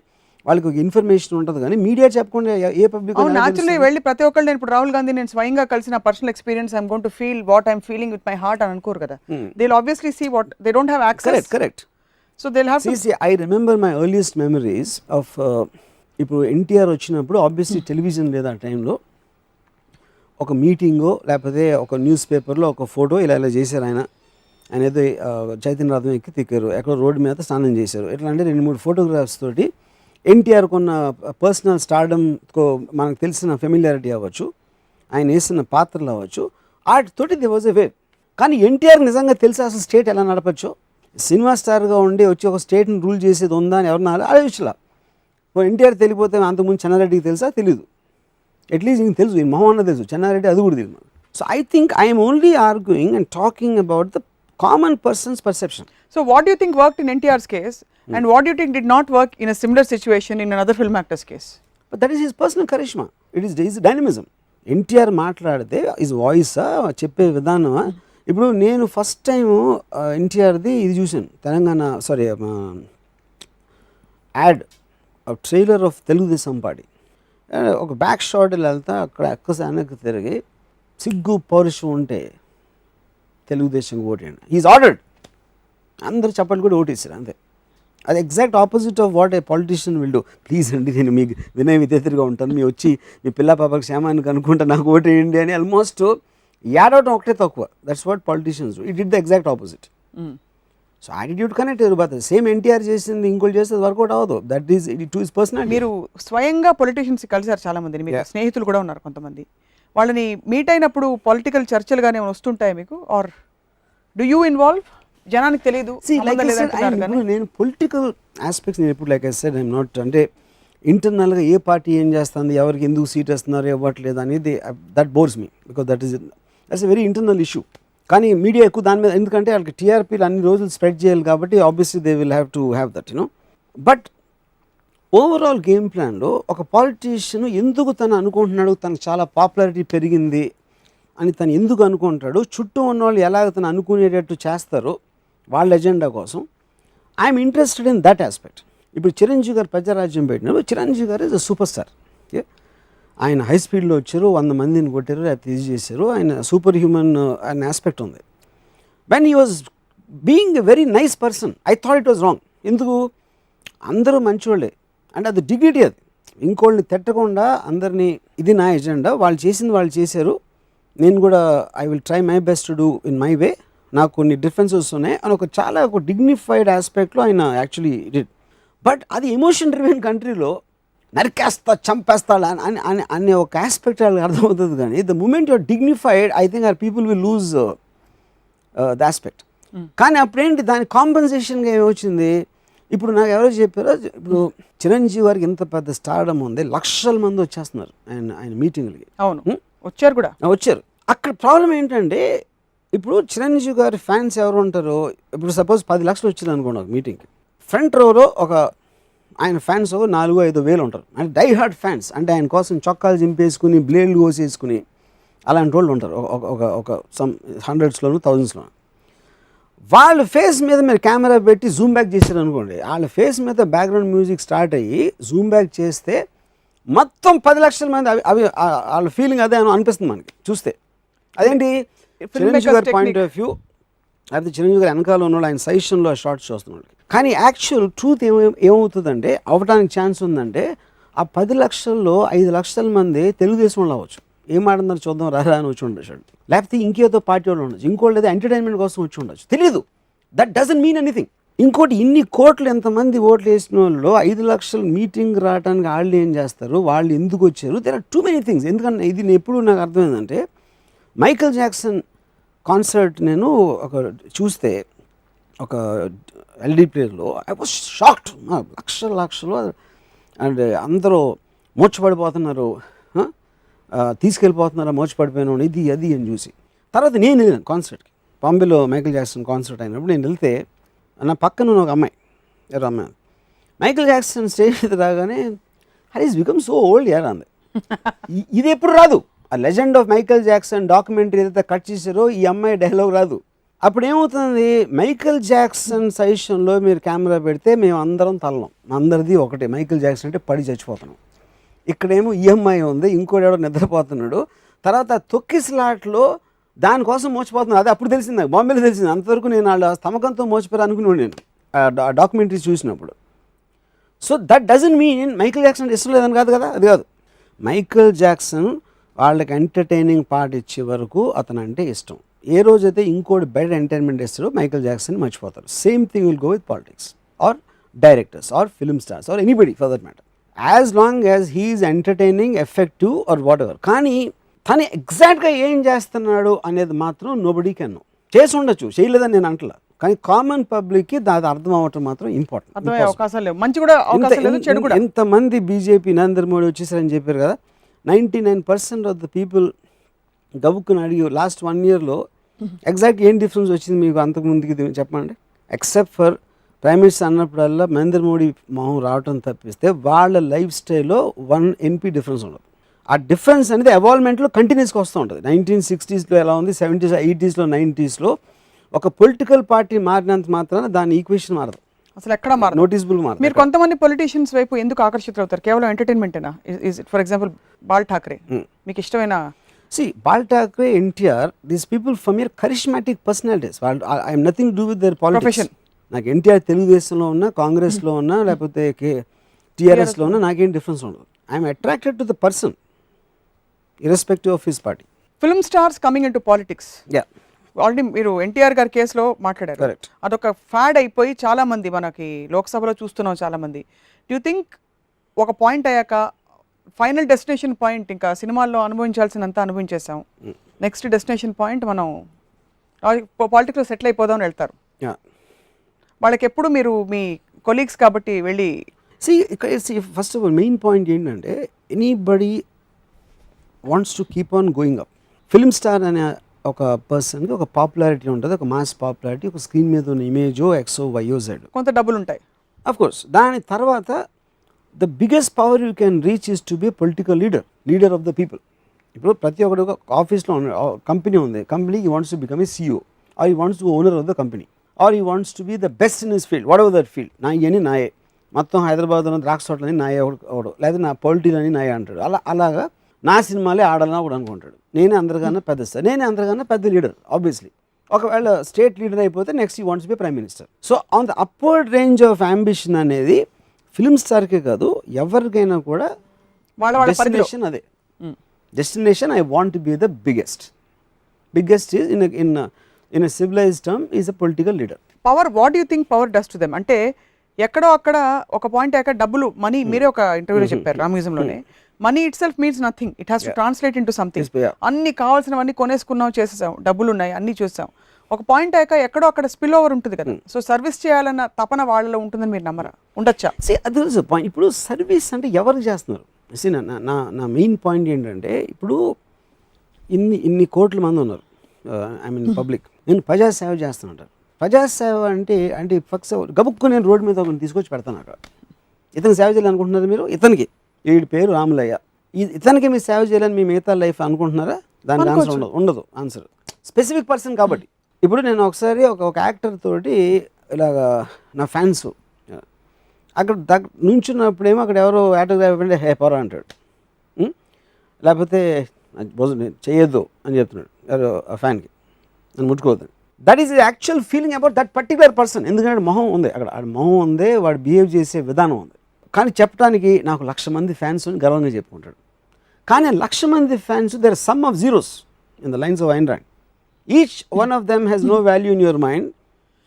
వాళ్ళకి ఒక ఇన్ఫర్మేషన్ ఉంటుంది, కానీ మీడియా చెప్పకుండా ఏ పబ్లిక్ న్యాచురల్లీ వెళ్ళి ప్రతి ఒక్కళ్ళు నేను ఇప్పుడు రాహుల్ గాంధీ నేను స్వయంగా కలిసిన personal experience I'm going to feel what I'm feeling with my heart అని అనుకోరు కదా. They will obviously see what they don't have access. Correct. So they will have to see I remember my earliest memories of ఇప్పుడు ఎన్టీఆర్ వచ్చినప్పుడు obviously television లేదా ఆ టైంలో ఒక మీటింగో లేకపోతే ఒక న్యూస్ పేపర్లో ఒక ఫోటో ఇలా చేశారు. ఆయన ఏదో చైతన్య రథం ఎక్కి తిక్కారు, ఎక్కడో రోడ్డు మీద స్నానం చేశారు. ఎట్లా అంటే 2-3 ఫోటోగ్రాఫ్స్ తోటి ఎన్టీఆర్ కొన్న పర్సనల్ స్టార్డమ్కో మనకు తెలిసిన ఫెమిలియారిటీ అవ్వచ్చు, ఆయన వేసిన పాత్రలు అవ్వచ్చు, వాటితోటి ది వాజ్ ఎ వే. కానీ ఎన్టీఆర్ నిజంగా తెలిసి అసలు స్టేట్ ఎలా నడపచ్చో, సినిమా స్టార్గా ఉండి వచ్చి ఒక స్టేట్ని రూల్ చేసేది ఉందా అని ఎవరన్నా ఆలోచించలా. ఎన్టీఆర్ తెలియపోతే అంతకుముందు చెన్నారెడ్డికి తెలుసా తెలీదు, అట్లీస్ట్ ఇంక తెలుసు, ఈ మొహం అన్న తెలుసు, చెన్నారెడ్డి అది కూడా తెలియదు. So I think I'm only arguing and talking about the common persons perception. So what do you think worked in NTR's case and what do you think did not work in a similar situation in another film actor's case? But that is his personal charisma. It is his dynamism. NTR మాట్లాడితే his వాయిసా చెప్పే విధానమా. ఇప్పుడు నేను first time ఎన్టీఆర్ది ఇది చూశాను, Telangana add trailer of Telugu Desam party. ఒక back shot వెళ్తా అక్కడ వెనక్కి తిరిగి సిగ్గు పౌరుషం ఉంటే తెలుగుదేశం ఓటేయండి, హీఈస్ ఆర్డర్డ్. అందరు చప్పట్లు కూడా ఓటేసారు అంతే. అది exact opposite of what a politician will do. Please అండి నేను మీకు వినయ విధేతగా ఉంటాను, మీ వచ్చి మీ పిల్ల పాపకి క్షేమానికి అనుకుంటా నాకు ఓటేయండి అని ఆల్మోస్ట్ యాడవటం ఒకటే తక్కువ. That's what politicians do. It did the exact opposite. So attitude connect but same NTR చేసింది ఇంకోటి చేస్తే వర్కౌట్ అవ్వదు. That is it to his personality. మీరు స్వయంగా పొలిటీషియన్స్ కలిసారు చాలా మందిని, మీకు స్నేహితులు కూడా ఉన్నారు కొంతమంది. వాళ్ళని మీట్ అయినప్పుడు పొలిటికల్ చర్చలుగానే వస్తుంటాయి మీకు, ఆర్ డూ యూ ఇన్వాల్వ్? జనానికి తెలియదు నేను పొలిటికల్ ఆస్పెక్ట్స్ నేను ఎప్పుడు like I said I'm not, అంటే ఇంటర్నల్గా ఏ పార్టీ ఏం చేస్తుంది, ఎవరికి ఎందుకు సీట్ వస్తున్నారు ఇవ్వట్లేదు అనేది that bores me, because that's a very internal issue. కానీ మీడియా ఎక్కువ దాని మీద, ఎందుకంటే వాళ్ళకి టీఆర్పీలు అన్ని రోజులు స్ప్రెడ్ చేయాలి కాబట్టి obviously they will have to have that you know. But overall game ప్లాన్లో ఒక పాలిటీషియన్ ఎందుకు తను అనుకుంటున్నాడు తనకు చాలా పాపులారిటీ పెరిగింది అని తను ఎందుకు అనుకుంటాడు, చుట్టూ ఉన్న వాళ్ళు ఎలాగ తను అనుకునేటట్టు చేస్తారో వాళ్ళ ఎజెండా కోసం, I'm interested in that aspect. ఇప్పుడు చిరంజీవి గారు ప్రజారాజ్యం పెట్టినప్పుడు చిరంజీవి గారు ఇస్ అ సూపర్ స్టార్. ఆయన హై స్పీడ్లో వచ్చారు, 100 మందిని కొట్టారు, లేకపోతే ఇది చేశారు, ఆయన సూపర్ హ్యూమన్ అనే ఆస్పెక్ట్ ఉంది. When he was being a very nice person I thought it was wrong. ఎందుకు, అందరూ మంచివాళ్ళే అంటే అది డిగ్నిటీ, అది ఇంకోళ్ళని తిట్టకుండా అందరినీ ఇది నా ఎజెండా, వాళ్ళు చేసింది వాళ్ళు చేశారు, నేను కూడా I will try my best to do in my way, నాకు కొన్ని డిఫరెన్సెస్ ఉన్నాయి అని ఒక చాలా ఒక డిగ్నిఫైడ్ ఆస్పెక్ట్లో ఆయన యాక్చువల్లీ డిడ్. బట్ అది ఎమోషన్ డ్రివెన్ కంట్రీలో నరికేస్తా చంపేస్తాడు అని అనే ఒక ఆస్పెక్ట్ వాళ్ళకి అర్థమవుతుంది. కానీ the moment you're dignified I think our people will lose the aspect. కానీ అప్పుడేంటి దాని కాంపెన్సేషన్గా ఏమొచ్చింది, ఇప్పుడు నాకు ఎవరో చెప్పారో, ఇప్పుడు చిరంజీవి గారికి ఇంత పెద్ద స్టార్డమ్ ఉంది, లక్షల మంది వచ్చేస్తున్నారు ఆయన మీటింగ్లకి. అవును వచ్చారు కూడా వచ్చారు. అక్కడ ప్రాబ్లం ఏంటంటే ఇప్పుడు చిరంజీవి గారి ఫ్యాన్స్ ఎవరు ఉంటారో, ఇప్పుడు సపోజ్ 10 లక్షలు వచ్చింది అనుకోండి ఒక మీటింగ్కి, ఫ్రంట్ రోలో ఒక ఆయన ఫ్యాన్స్ 4-5 వేలు ఉంటారు, అంటే డై హార్డ్ ఫ్యాన్స్, అంటే ఆయన కోసం చొక్కాలు చింపేసుకుని బ్లేడ్లు కోసేసుకుని అలాంటి వాళ్ళు ఉంటారు ఒక సమ్ 100స్లోను 1000స్లోను. వాళ్ళ ఫేస్ మీద మీరు కెమెరా పెట్టి జూమ్ బ్యాక్ చేశారు అనుకోండి, వాళ్ళ ఫేస్ మీద బ్యాక్గ్రౌండ్ మ్యూజిక్ స్టార్ట్ అయ్యి జూమ్ బ్యాక్ చేస్తే మొత్తం 10 లక్షల మంది అవి వాళ్ళ ఫీలింగ్ అదే అనిపిస్తుంది మనకి చూస్తే. అదేంటి చిరంజీవి గారి పాయింట్ ఆఫ్ వ్యూ, అయితే చిరంజీవి గారి వెనకాల ఉన్నవాళ్ళు ఆయన సజెషన్లో షార్ట్స్ చూస్తున్నాడు. కానీ యాక్చువల్ ట్రూత్ ఏమవుతుందంటే, అవ్వడానికి ఛాన్స్ ఉందంటే ఆ 10 లక్షల్లో 5 లక్షల మంది తెలుగుదేశం వాళ్ళు అవ్వచ్చు, ఏం ఆడుతున్నారు చూద్దాం రారా అని వచ్చి ఉండొచ్చు, లేకపోతే ఇంకేదో పార్టీ వాళ్ళు ఉండొచ్చు, ఇంకోటి ఏదో ఎంటర్టైన్మెంట్ కోసం వచ్చి ఉండొచ్చు, తెలియదు. That doesn't mean anything. ఇంకోటి ఇన్ని కోట్లు ఎంతమంది ఓట్లు వేసిన వాళ్ళు 5 లక్షల మీటింగ్ రావడానికి వాళ్ళు ఏం చేస్తారు, వాళ్ళు ఎందుకు వచ్చారు, there are too many things. ఎందుకంటే ఇది ఎప్పుడు నాకు అర్థమైందంటే, మైకేల్ జాక్సన్ కాన్సర్ట్ నేను ఒక చూస్తే ఒక ఎల్డీ ప్లేయర్లో ఐ వాజ్ షాక్డ్. లక్షలు అండ్ అందరూ మోర్చపడిపోతున్నారు, తీసుకెళ్ళిపోతున్నారు మోర్చపడిపోయిన ఇది అది అని చూసి. తర్వాత నేను వెళ్ళాను కాన్సర్ట్కి, బాంబేలో మైకేల్ జాక్సన్ కాన్సర్ట్ అయినప్పుడు నేను వెళ్తే నా పక్కన ఒక అమ్మాయి, ఎవరు అమ్మాయి, మైకేల్ జాక్సన్ స్టేజ్ మీద రాగానే her is become so old యార్ అంది. ఇది ఎప్పుడు రాదు, ఆ legend of Michael Jackson documentary ఏదైతే కట్ చేశారో ఈ అమ్మాయి డైలాగ్ రాదు. అప్పుడు ఏమవుతుంది, మైకేల్ జాక్సన్ సజెషన్లో మీరు కెమెరా పెడితే మేము అందరం తల్లం, అందరిది ఒకటే, మైకేల్ జాక్సన్ అంటే పడి చచ్చిపోతున్నాం. ఇక్కడేమో ఈఎంఐ ఉంది, ఇంకోటి ఎవడో నిద్రపోతున్నాడు, తర్వాత తొక్కిస్లాట్లో దానికోసం మోసపోతున్నాను. అది అప్పుడు తెలిసింది నాకు, బాంబేలో తెలిసింది. అంతవరకు నేను వాళ్ళ స్తమకంతో మోసపోయారు అనుకున్నాను నేను డాక్యుమెంటరీ చూసినప్పుడు. So that doesn't mean Michael Jackson ఇష్టం లేదని కాదు కదా, అది కాదు. మైకేల్ జాక్సన్ వాళ్ళకి ఎంటర్టైనింగ్ పార్ట్ ఇచ్చే వరకు అతను అంటే ఇష్టం. ఏ రోజైతే ఇంకోటి బెటర్ ఎంటర్టైన్మెంట్ ఇస్తారో మైకేల్ జాక్సన్ మర్చిపోతారు. Same thing will go with politics or directors or film stars or anybody for that matter, as long as he is entertaining, effective or whatever. కానీ తను ఎగ్జాక్ట్గా ఏం చేస్తున్నాడు అనేది మాత్రం నోబడీ కెన్ నో. చేసి ఉండొచ్చు, చేయలేదని నేను అంటలా, కానీ కామన్ పబ్లిక్కి దాని అర్థం అవ్వటం మాత్రం ఇంపార్టెంట్. అర్థమయ్యే అవకాశాలు లేవు, మంచి కూడా అవకాశం లేదు, చెడు కూడా. ఎంతమంది బీజేపీ నరేంద్ర మోడీ వచ్చేసారని చెప్పారు కదా, 99% ఆఫ్ ద పీపుల్ గబుక్కుని అడిగి లాస్ట్ 1 yearలో ఎగ్జాక్ట్ ఏం డిఫరెన్స్ వచ్చింది మీకు అంతకు ముందుకి చెప్పండి. ఎక్సెప్ట్ ఫర్ ప్రైమ్ మినిస్టర్ అన్నప్పుడల్లా నరేంద్ర మోడీ మొహం రావటం తప్పిస్తే వాళ్ళ లైఫ్ స్టైల్లో 1 MP డిఫరెన్స్ ఉండదు. ఆ డిఫరెన్స్ అనేది ఎవాల్వ్మెంట్లో కంటిన్యూస్గా వస్తూ ఉంటుంది. 1960sలో ఎలా ఉంది, 70s, 80sలో, 90sలో ఒక పొలిటికల్ పార్టీ మారినంత మాత్రాన దాని ఈక్వేషన్ మారదు, అసలు ఎక్కడ మారదు, నోటీసబుల్ మారదు. మీరు కొంతమంది పొలిటీషియన్స్ వైపు ఎందుకు ఆకర్షితులవుతారు, కేవలం ఎంటర్టైన్మెంటేనా? ఫర్ ఎగ్జాంపుల్ బాల్ ఠాక్రే మీకు ఇష్టమైన? Ball Thackeray, NTR, these people from your charismatic personalities. I'm nothing to do with their politics. నాకు ఎన్టీఆర్ తెలుగుదేశంలో ఉన్నా, కాంగ్రెస్లో ఉన్నా, లేకపోతే టీఆర్ఎస్లో ఉన్నా నాకేం డిఫరెన్స్ ఉండదు. I'm attracted to the person irrespective of his party. Film stars coming into politics, already మీరు ఎన్టీఆర్ గారి కేసులో మాట్లాడారు. Correct. అదొక ఫ్యాడ్ అయిపోయి చాలా మంది మనకి లోక్సభలో చూస్తున్నాం చాలా మంది. డూ యూ థింక్ ఒక పాయింట్ అయ్యాక ఫైనల్ డెస్టినేషన్ పాయింట్ ఇంకా సినిమాల్లో అనుభవించాల్సినంత అనుభవించేసాం, నెక్స్ట్ డెస్టినేషన్ పాయింట్ మనం పాలిటిక్స్లో సెటిల్ అయిపోదాం అని వెళ్తారు? వాళ్ళకి ఎప్పుడు మీరు మీ కొలీగ్స్ కాబట్టి వెళ్ళి first of all main point ఏంటంటే, anybody wants to keep on going up. Film star అనే ఒక పర్సన్కి ఒక పాపులారిటీ ఉంటుంది, ఒక మాస్ పాపులారిటీ, ఒక స్క్రీన్ మీద ఉన్న ఇమేజో ఎక్సో వైయో జెడ్, కొంత డబ్బులు ఉంటాయి అఫ్ కోర్స్. దాని తర్వాత the biggest power you can reach is to be political leader of the people. ఇప్పుడు ప్రతి ఒక్కరు ఒక ఆఫీస్లో కంపెనీ ఉంది, company he wants to become a CEO or he wants to owner of the company or he wants to be the best in his field, whatever that field. నా ఇవన్నీ నాయే, మొత్తం హైదరాబాద్లో ద్రాక్ష తోటలని నాయే ఒకడు, లేదా నా పొలిటీలని నాయే అంటాడు. అలాగా నా సినిమాలే ఆడాలని కూడా అనుకుంటాడు. నేనే అందరికన్నా పెద్ద స్టార్, నేనే అందరికన్నా పెద్ద లీడర్. ఆబ్వియస్లీ ఒకవేళ స్టేట్ లీడర్ అయిపోతే next he wants be prime minister. So on the upward range of ambition అనేది ఫిల్మ్ స్టార్కే కాదు, ఎవరికైనా కూడా డెస్టినేషన్ అదే. Destination I want to be the biggest is in civilised term is a political leader. Power, what you think power does to them? అంటే ఎక్కడో అక్కడ ఒక పాయింట్ అయ్యాక డబ్బులు, మనీ, మీరే ఒక ఇంటర్వ్యూలో చెప్పారు రామ్యూజియంలోనే, money itself means nothing, it has to translate into something. అన్ని కావాల్సినవన్నీ కొనేసుకున్నాం, చేసేసాం, డబ్బులు ఉన్నాయి, అన్నీ చూసాం. ఒక పాయింట్ అయ్యాక ఎక్కడో అక్కడ స్పిల్ ఓవర్ ఉంటుంది కదా. సో సర్వీస్ చేయాలన్న తపన వాళ్ళలో ఉంటుందని మీరు నమ్మరా? ఉండొచ్చా? అది పాయింట్. ఇప్పుడు సర్వీస్ అంటే ఎవరికి చేస్తున్నారు? నా మెయిన్ పాయింట్ ఏంటంటే, ఇప్పుడు ఇన్ని కోట్ల మంది ఉన్నారు, ఐ మీన్ పబ్లిక్, నేను ప్రజాసేవ చేస్తానంటారు. ప్రజాసేవ అంటే గబుక్కు నేను రోడ్డు మీద ఒకరిని తీసుకొచ్చి పెడతాను అక్కడ, ఇతనికి సేవ చేయాలనుకుంటున్నారు మీరు, ఇతనికి వీడి పేరు రాములయ్య, ఇతనికి మీరు సేవ చేయాలని మీ మిగతా లైఫ్ అనుకుంటున్నారా? దానికి ఆన్సర్ ఉండదు ఆన్సర్ స్పెసిఫిక్ పర్సన్ కాబట్టి. ఇప్పుడు నేను ఒకసారి ఒక యాక్టర్ తోటి ఇలాగా నా ఫ్యాన్స్ అక్కడ నుంచున్నప్పుడేమో అక్కడ ఎవరో ఆటోగ్రాఫ్ అంటే హే పొర అంటాడు, లేకపోతే చేయొద్దు అని చెప్తున్నాడు ఎవరో ఆ ఫ్యాన్కి, నన్ను ముట్టుకోవద్దు. That is actual feeling about that particular person. ఎందుకంటే మొహం ఉంది అక్కడ, మొహం ఉంది, వాడు బిహేవ్ చేసే విధానం ఉంది. కానీ చెప్పడానికి నాకు 1,00,000 మంది ఫ్యాన్స్ అని గర్వంగా చెప్పుకుంటాడు. కానీ 1,00,000 మంది fans their sum of zeros in the lines of Ayn Rand. Each one of them has no value in your mind.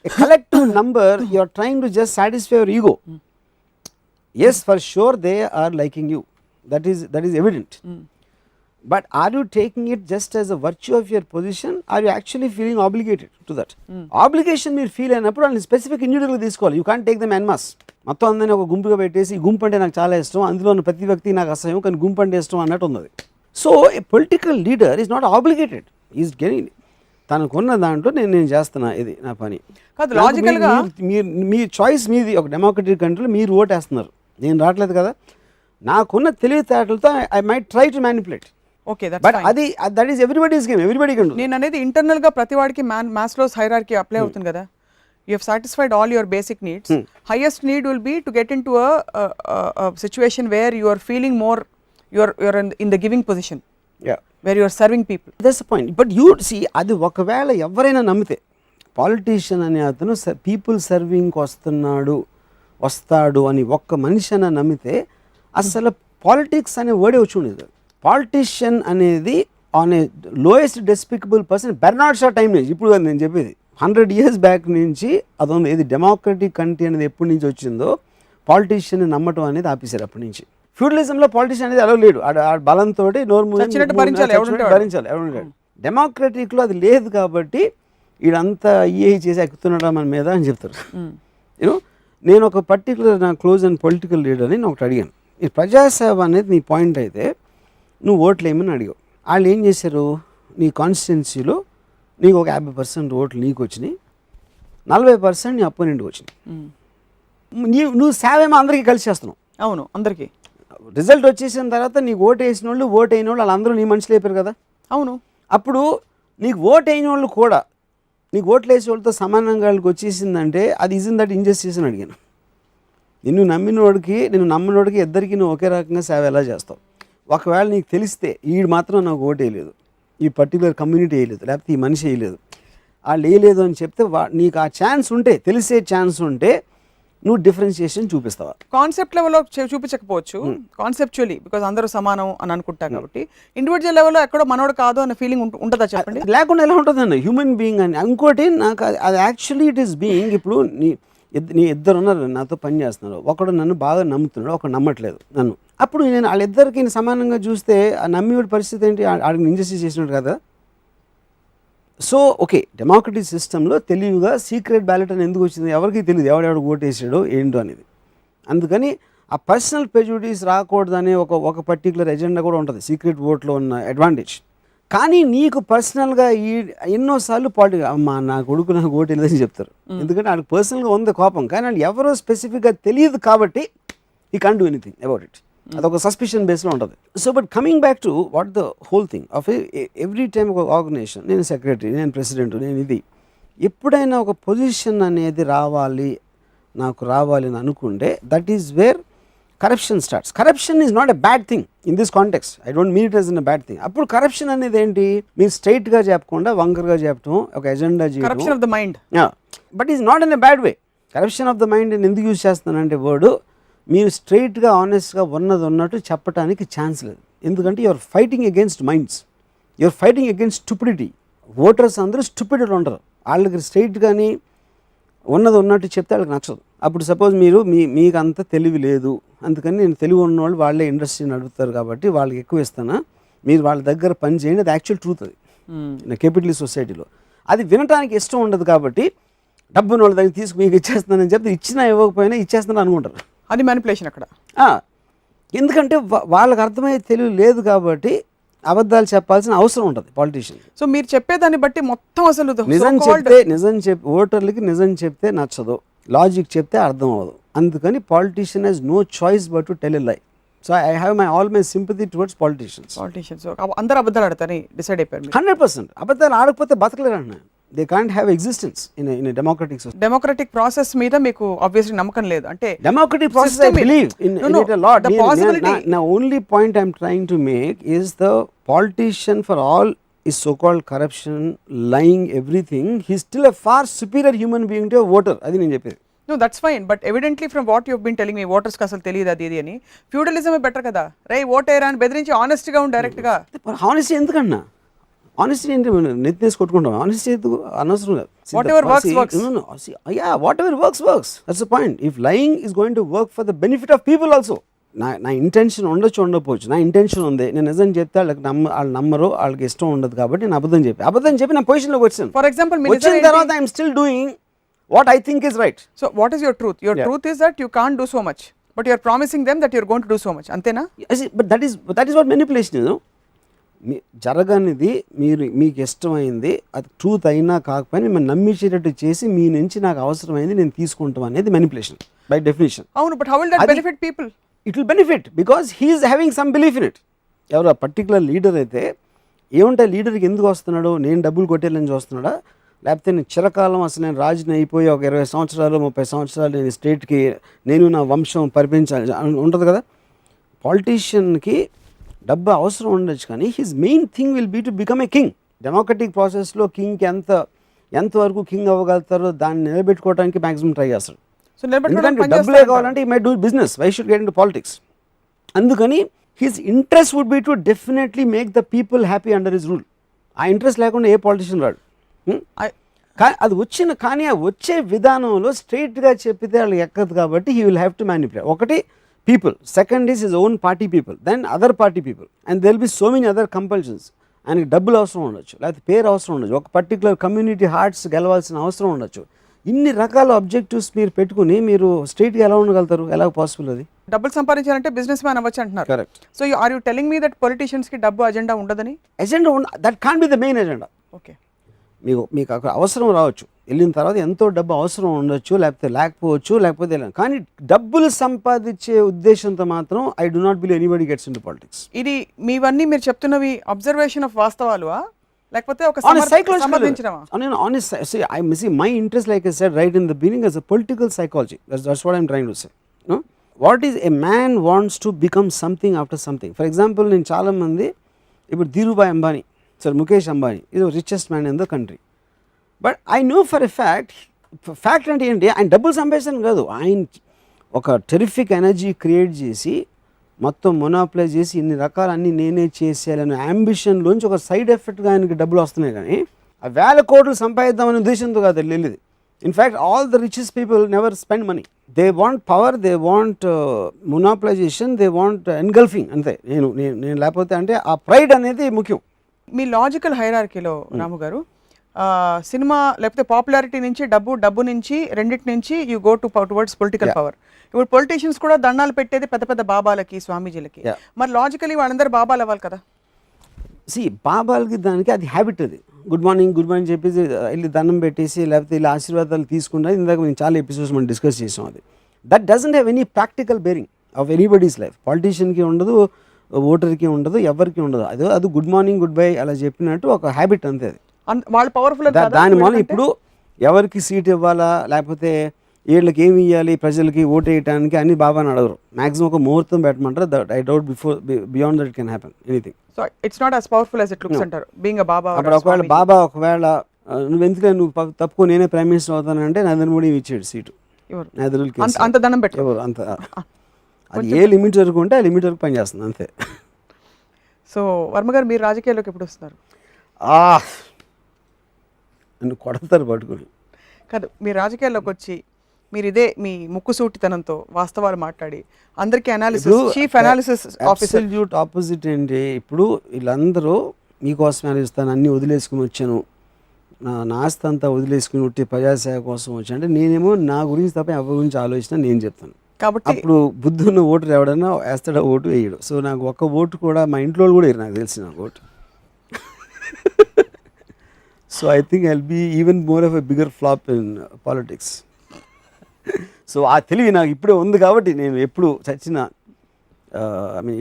A collective number, you are trying to just satisfy your ego. Yes, for sure they are liking you. That is evident. But are you taking it just as a virtue of your position? Are you actually feeling obligated to that? Obligation మీరు feel అయినప్పుడు వాళ్ళని specific ఇండివిజువల్గా తీసుకోవాలి. You can't take them en masse. మొత్తం అందరినీ ఒక గుంపుగా పెట్టేసి ఈ గుంపు అంటే నాకు చాలా ఇష్టం, అందులో ఉన్న ప్రతి వ్యక్తి నాకు అసహ్యం, కానీ గుంపు అంటే ఇష్టం అన్నట్టు ఉన్నది. So A political leader is not obligated, is getting తనకున్న దాంట్లో నేను చేస్తున్నా, ఇది నా పని కాదు. లాజికల్గా మీ చాయిస్ మీది. ఒక డెమోక్రటిక్ కంట్రీలో మీరు ఓటేస్తున్నారు, నేను రావట్లేదు కదా. నాకున్న తెలివితేటలతో I might try to manipulate. Okay, but అది that is everybody's game, everybody can do. నేను అనేది ఇంటర్నల్ గా ప్రతి వాడికి మాస్లోస్ హైరార్కీ అప్లై అవుతుంది కదా. You have satisfied all your basic needs. Highest need will be to get into a situation where you are feeling more, you're in the giving position, where you are serving people. That's the point. But you see, అది ఒకవేళ ఎవరైనా నమ్మితే, politician అనే అతను people సర్వింగ్కి వస్తాడు అని ఒక్క మనిషి అన్న నమ్మితే అసలు పాలిటిక్స్ అనే వర్డే వచ్చి ఉండేది. పాలిటీషియన్ అనేది on a lowest despicable person Bernard Shaw time నుంచి, ఇప్పుడు నేను చెప్పేది 100 years బ్యాక్ నుంచి అదొంది. ఏది డెమోక్రటిక్ కంట్రీ అనేది ఎప్పటి నుంచి వచ్చిందో పాలిటీషియన్ నమ్మటం అనేది ఆపేశారు అప్పటి నుంచి. ఫ్యూడలిజంలో పాలిటీషియన్ అనేది అలా లేడు, ఆ బలంతో నోరు భరించాలి ఎవరుంటాడు. డెమోక్రటిక్లో అది లేదు కాబట్టి వీడంతా చేసి ఎక్కుతున్నాడా మన మీద అని చెప్తారు. యూనో, నేను ఒక పర్టికులర్ నా క్లోజ్ అండ్ పొలిటికల్ లీడర్ని నేను ఒకటి అడిగాను, ఈ ప్రజాసేవ అనేది నీ పాయింట్ అయితే నువ్వు ఓట్లు వేయమని అడిగావు. వాళ్ళు ఏం చేశారు, నీ కాన్స్టిట్యున్సీలో నీకు ఒక 50% ఓట్లు నీకు వచ్చినాయి, 40% నీ అపోనెంట్కి వచ్చినాయి. నువ్వు సేవ ఏమో అందరికీ కలిసి చేస్తున్నావు. అవును, అందరికీ. రిజల్ట్ వచ్చేసిన తర్వాత నీకు ఓటు వేసిన వాళ్ళు, ఓటు అయిన వాళ్ళు వాళ్ళందరూ నీ మనుషులు అయిపోయారు కదా. అవును. అప్పుడు నీకు ఓటు అయిన వాళ్ళు కూడా నీకు ఓట్లు వేసే వాళ్ళతో సమానంగా వాళ్ళకి వచ్చేసిందంటే అది ఇన్ దట్ ఇంజస్టిస్ అని అడిగాను. నిన్ను నమ్మినోడికి ఇద్దరికి నువ్వు ఒకే రకంగా సేవ ఎలా చేస్తావు? ఒకవేళ నీకు తెలిస్తే వీడు మాత్రం నాకు ఓటు వేయలేదు, ఈ పర్టికులర్ కమ్యూనిటీ వేయలేదు, లేకపోతే ఈ మనిషి వేయలేదు, వాళ్ళు వేయలేదు అని చెప్తే నీకు ఆ ఛాన్స్ ఉంటే, తెలిసే ఛాన్స్ ఉంటే నువ్వు డిఫరెన్షియేషన్ చూపిస్తావా? కాన్సెప్ట్ లెవెల్లో చూపించకపోవచ్చు, కాన్సెప్చువల్లీ, బికాజ్ అందరూ సమానం అని అనుకుంటాం కాబట్టి. ఇండివిజువల్ లెవెల్లో ఎక్కడో మనోడు కాదు అనే ఫీలింగ్ ఉంటుందా చెప్పండి? లేకుండా ఎలా ఉంటుందండి హ్యూమన్ బీయింగ్ అని. ఇంకోటి నాకు అది యాక్చువల్లీ ఇట్ ఈస్ బీయింగ్. ఇప్పుడు నీ ఇద్దరు ఉన్నారు నాతో పని చేస్తున్నారు, ఒకడు నన్ను బాగా నమ్ముతున్నాడు, ఒకడు నమ్మట్లేదు నన్ను. అప్పుడు నేను వాళ్ళిద్దరికి సమానంగా చూస్తే ఆ నమ్మివాడి పరిస్థితి ఏంటి? ఆడికి ఇంజస్టిస్ చేసినట్టు కదా. సో ఓకే, డెమోక్రటిక్ సిస్టంలో తెలివిగా సీక్రెట్ బ్యాలెట్ అని ఎందుకు వచ్చింది ఎవరికి తెలియదు, ఎవడెవడు ఓటు వేసాడో ఏంటో అనేది. అందుకని ఆ పర్సనల్ ప్రెజుడిస్ రాకూడదనే ఒక పర్టికులర్ ఎజెండా కూడా ఉంటుంది సీక్రెట్ ఓట్లో ఉన్న అడ్వాంటేజ్. కానీ నీకు పర్సనల్గా ఎన్నోసార్లు అమ్మా నా కొడుకు నాకు ఓటు వెళ్ళదని చెప్తారు, ఎందుకంటే వాళ్ళకి పర్సనల్గా ఉంది కోపం, కానీ వాళ్ళు ఎవరో స్పెసిఫిక్గా తెలియదు కాబట్టి ఈ can't do anything about it. అదొక సస్పిషన్ బేస్లో ఉంటుంది. So but coming back to what the whole thing of every time ఒక ఆర్గనైజేషన్, నేను సెక్రటరీ, నేను ప్రెసిడెంట్, నేను ఇది, ఎప్పుడైనా ఒక పొజిషన్ అనేది నాకు రావాలి అని అనుకుంటే that is where corruption starts. Corruption is not a bad thing in this context. I don't mean it as in a bad thing. అప్పుడు కరప్షన్ అనేది ఏంటి, మీరు స్ట్రైట్గా చెప్పకుండా వంకరగా చెప్పడం, ఒక ఎజెండా చేయడం. Corruption of the mind. But is not in a bad way. Corruption of the mind నేను ఎందుకు యూజ్ చేస్తానంటే వర్డ్, మీరు స్ట్రైట్గా ఆనెస్ట్గా ఉన్నట్టు చెప్పడానికి ఛాన్స్ లేదు. ఎందుకంటే you're fighting against minds, you're fighting against stupidity. Voters అందరూ స్టూపిడిటీ ఉండరు, వాళ్ళకి స్ట్రైట్ కానీ ఉన్నట్టు చెప్తే వాళ్ళకి నచ్చదు. అప్పుడు సపోజ్ మీకు అంత తెలివి లేదు, అందుకని నేను తెలివి ఉన్నవాళ్ళు వాళ్ళే ఇండస్ట్రీ నడుపుతారు కాబట్టి వాళ్ళకి ఎక్కువ ఇస్తానా, మీరు వాళ్ళ దగ్గర పని చేయండి, అది యాక్చువల్ ట్రూత్. అది క్యాపిటలిస్ట్ సొసైటీలో అది వినడానికి ఇష్టం ఉండదు కాబట్టి డబ్బును వాళ్ళ దగ్గర మీకు ఇచ్చేస్తానని చెప్తే ఇచ్చినా ఇవ్వకపోయినా ఇచ్చేస్తాను అనుకుంటారు. అది మ్యానిపులేషన్ అక్కడ. ఎందుకంటే వాళ్ళకి అర్థమయ్యే తెలివి లేదు కాబట్టి అబద్ధాలు చెప్పాల్సిన అవసరం ఉంటుంది పాలిటీషియన్. సో మీరు చెప్పేదాన్ని బట్టి మొత్తం అసలు ఓటర్లకి నిజం చెప్తే నచ్చదు, లాజిక్ చెప్తే అర్థం అవ్వదు. అందుకని politician has no choice but to tell a lie. So I have all my sympathy towards politicians. అందరూ అబద్ధాలు ఆడతారని డిసైడ్ అయిపోయారు. 100% అబద్ధాలు ఆడకపోతే బతకలేరు అంటున్నాను. They can't have existence in democratic system. Democratic process మీద మీకు ఆబ్వియస్లీ నమ్మకం లేదు అంటే. Democratic process I believe in it a lot. The only point I'm trying to make is the politician, for all his so-called corruption, lying, everything, he's still a far superior human being to a voter. అది నేను చెప్పేది. No that's fine, but evidently from what you've been telling me ఓటర్స్కి అసలు తెలియదు అది ఇది అని. ఫ్యూడలిజమే better కదా, రే ఓటేరా అని బెదిరించి ఆనెస్ట్గా ఉండి డైరెక్ట్గా. హానెస్టీ ఎందుకన్నా? ఆనెస్టీ ఏంటి? నెత్తేసి కొట్టుకుంటాం. ఆనెస్టీ ఎందుకు? అనవసరం లేదు. Whatever works, works. Whatever works. That's the point. If lying is going to work for the benefit of people also. నా ఇంటెన్షన్ ఉండొచ్చు ఉండకపోవచ్చు. నా ఇంటెన్షన్ ఉంది, నేను నిజం చెప్తే వాళ్ళకి వాళ్ళు నమ్మరు, వాళ్ళకి ఇష్టం ఉండదు కాబట్టి నేను అబద్ధం చెప్పి నా పొజిషన్లోకి వచ్చాను. ఫర్ ఎగ్జాంపుల్ వచ్చిన తర్వాత I'm still doing what I think is right. So what is your truth? Your truth is that you can't do so much, but you're promising them that you're going to do so much, అంతేనా? But that is what manipulation is. జరగనిది మీకు ఇష్టమైంది, అది truth అయినా కాకపోయినా మిమ్మల్ని నమ్మించేటట్టు చేసి మీ నుంచి నాకు అవసరమైంది నేను తీసుకుంటాం అనేది మెనిపులేషన్ బై డెఫినేషన్. అవును, but how will that benefit people? It will benefit because he is having some belief in it. ఎవరు పర్టికులర్ లీడర్ అయితే ఏముంటే లీడర్కి ఎందుకు వస్తున్నాడు? నేను డబ్బులు కొట్టేయాలని చూస్తున్నాడా, లేకపోతే నేను చిరకాలం అసలు నేను రాజుని అయిపోయి ఒక 20 సంవత్సరాలు 30 సంవత్సరాలు నేను స్టేట్కి నేను నా వంశం పరిపించాలి ఉంటుంది కదా. పాలిటీషియన్కి డబ్బు అవసరం ఉండొచ్చు, కానీ his main thing will be to become a king. Democratic ప్రాసెస్లో కింగ్కి ఎంతవరకు కింగ్ అవ్వగలుగుతారో దాన్ని నిలబెట్టుకోవడానికి మ్యాక్సిమం ట్రై చేస్తాడు. ఎందుకంటే డబ్బులే కావాలంటే ఈ may do business, why should get into politics. అందుకని his interest would be to definitely make the people happy under his rule. ఆ ఇంట్రెస్ట్ లేకుండా ఏ పాలిటిషియన్ రాడు. కానీ ఆ వచ్చే విధానంలో స్ట్రైట్గా చెప్పితే వాళ్ళు ఎక్కదు కాబట్టి he will have to manipulate. ఒకటి people, second is his own party people, then other party people, and there will be so many other compulsions. ఆయనకి డబ్బులు అవసరం ఉండొచ్చు, లేకపోతే పేరు అవసరం ఉండొచ్చు, ఒక పర్టికులర్ కమ్యూనిటీ హార్ట్స్ గెలవాల్సిన అవసరం ఉండొచ్చు. ఇన్ని రకాల ఆబ్జెక్టివ్స్ మీరు పెట్టుకుని మీరు స్ట్రైట్గా ఎలా ఉండగలుగుతారు? ఎలా పాసిబుల్ అది? డబ్బులు సంపాదించాలంటే బిజినెస్ మ్యాన్ అవ్వచ్చు అంటున్నారు. Correct. So are you telling me that పొలిటీషియన్స్కి డబ్బు అజెండా ఉండదని? Agenda that can't be the main agenda. Okay, మీకు అక్కడ అవసరం రావచ్చు, వెళ్ళిన తర్వాత ఎంతో డబ్బు అవసరం ఉండొచ్చు, లేకపోవచ్చు, కానీ డబ్బులు సంపాదించే ఉద్దేశంతో మాత్రం I do not believe anybody gets into politics. ఇది మీవన్నీ మీరు చెప్తున్నవి అబ్జర్వేషన్ ఆఫ్ వాస్తవాలు లేకపోతే ఒక సంబంధించినవా? My interest, like I said right in the beginning, as a political psychology. That's what I'm trying to say. No? What is a man wants to become something after something. For example, నేను చాలా మంది ఇప్పుడు Dhirubhai Ambani, Mukesh Ambani is the richest man in the country. But I know for a fact అంటే ఏంటి, ఆయన డబ్బులు సంపాదించడం కాదు, ఆయన ఒక టెరిఫిక్ ఎనర్జీ క్రియేట్ చేసి మొత్తం మొనాప్లై చేసి ఇన్ని రకాల అన్నీ నేనే చేసేయాలనే అంబిషన్లోంచి ఒక సైడ్ ఎఫెక్ట్గా ఆయనకి డబ్బులు వస్తున్నాయి. కానీ ఆ 1000 కోట్లు సంపాదిద్దామనే ఉద్దేశంతో కాదు వెళ్ళేది. In fact all the richest people never spend money. They want power, they want monopolization, they want engulfing. అంతే. నేను లేకపోతే అంటే ఆ ప్రైడ్ అనేది ముఖ్యం. మీ లాజికల్ హైరార్కీలో రాము గారు, సినిమా లేకపోతే పాపులారిటీ నుంచి డబ్బు నుంచి రెండింటి నుంచి you go towards political power. ఇప్పుడు పొలిటీషియన్స్ కూడా దండాలు పెట్టేది పెద్ద పెద్ద బాబాలకి, స్వామీజీలకి. మరి లాజికలీ వాళ్ళందరూ బాబాలు అవ్వాలి కదా. బాబాలకి దానికి అది హ్యాబిట్. అది గుడ్ మార్నింగ్ చెప్పేసి వెళ్ళి దండం పెట్టేసి లేకపోతే ఇలా ఆశీర్వాదాలు తీసుకుంటే, ఇందాక మేము చాలా ఎపిసోడ్స్ మనం డిస్కస్ చేసాం. అది that doesn't have any practical bearing of anybody's life. పాలిటీషియన్కి ఉండదు, ఓటర్కి ఉండదు, ఎవరికి ఉండదు. అది గుడ్ మార్నింగ్ గుడ్ బై అలా చెప్పినట్టు ఒక హ్యాబిట్ అంతే. అది వాళ్ళు పవర్ఫుల్. దాని వల్ల ఇప్పుడు ఎవరికి సీట్ ఇవ్వాలా, లేకపోతే వీళ్ళకి ఏమి ఇవ్వాలి, ప్రజలకి ఓటు వేయడానికి అని బాబాని అడగరు. మ్యాక్సిమం ఒక ముహూర్తం పెట్టమంటారు. I doubt beyond that can happen anything. So it's not as powerful as it looks అంటారు బీయింగ్ ఎ బాబా. అప్పుడు ఒకవేళ నువ్వు ఎందుకంటే నువ్వు తప్పుకో నేనే ప్రైమ్ మినిస్టర్ అవుతానంటే నరేంద్ర మోడీ ఇచ్చాడు సీటు. అంత దండం పెట్టు. అంత అది ఏ లిమిట్ వరకు ఉంటే ఆ లిమిట్ వరకు పనిచేస్తుంది అంతే. సో వర్మ గారు, మీరు రాజకీయాల్లోకి ఎప్పుడు వస్తున్నారు? నన్ను కొడతారు పట్టుకుని కాదు, మీరు రాజకీయాల్లోకి వచ్చి మీరు ఇదే మీ ముక్కుసూటితనంతో వాస్తవాలు మాట్లాడి అందరికీ చీఫ్ అనాలిసిస్ ఆఫీసర్ ఆపోజిట్ ఏంటి, ఇప్పుడు వీళ్ళందరూ మీకోసం ఆలోచిస్తాను, అన్నీ వదిలేసుకుని వచ్చాను, నా ఆస్తి అంతా వదిలేసుకుని ఉట్టి ప్రజాసేవ కోసం వచ్చాను అంటే, నేనేమో నా గురించి తప్ప ఎవరి గురించి ఆలోచించినా నేను చెప్తాను. కాబట్టి అప్పుడు బుద్ధున్న ఓటు ఎవడన్నా వేస్తాడా, ఓటు వేయడు. సో నాకు ఒక్క ఓటు కూడా మా ఇంట్లో కూడా వేయరు, నాకు తెలిసి నాకు vote. So I think I'll be even more of a bigger flop in politics. So ఆ తెలివి నాకు ఇప్పుడే ఉంది కాబట్టి నేను ఎప్పుడు చచ్చిన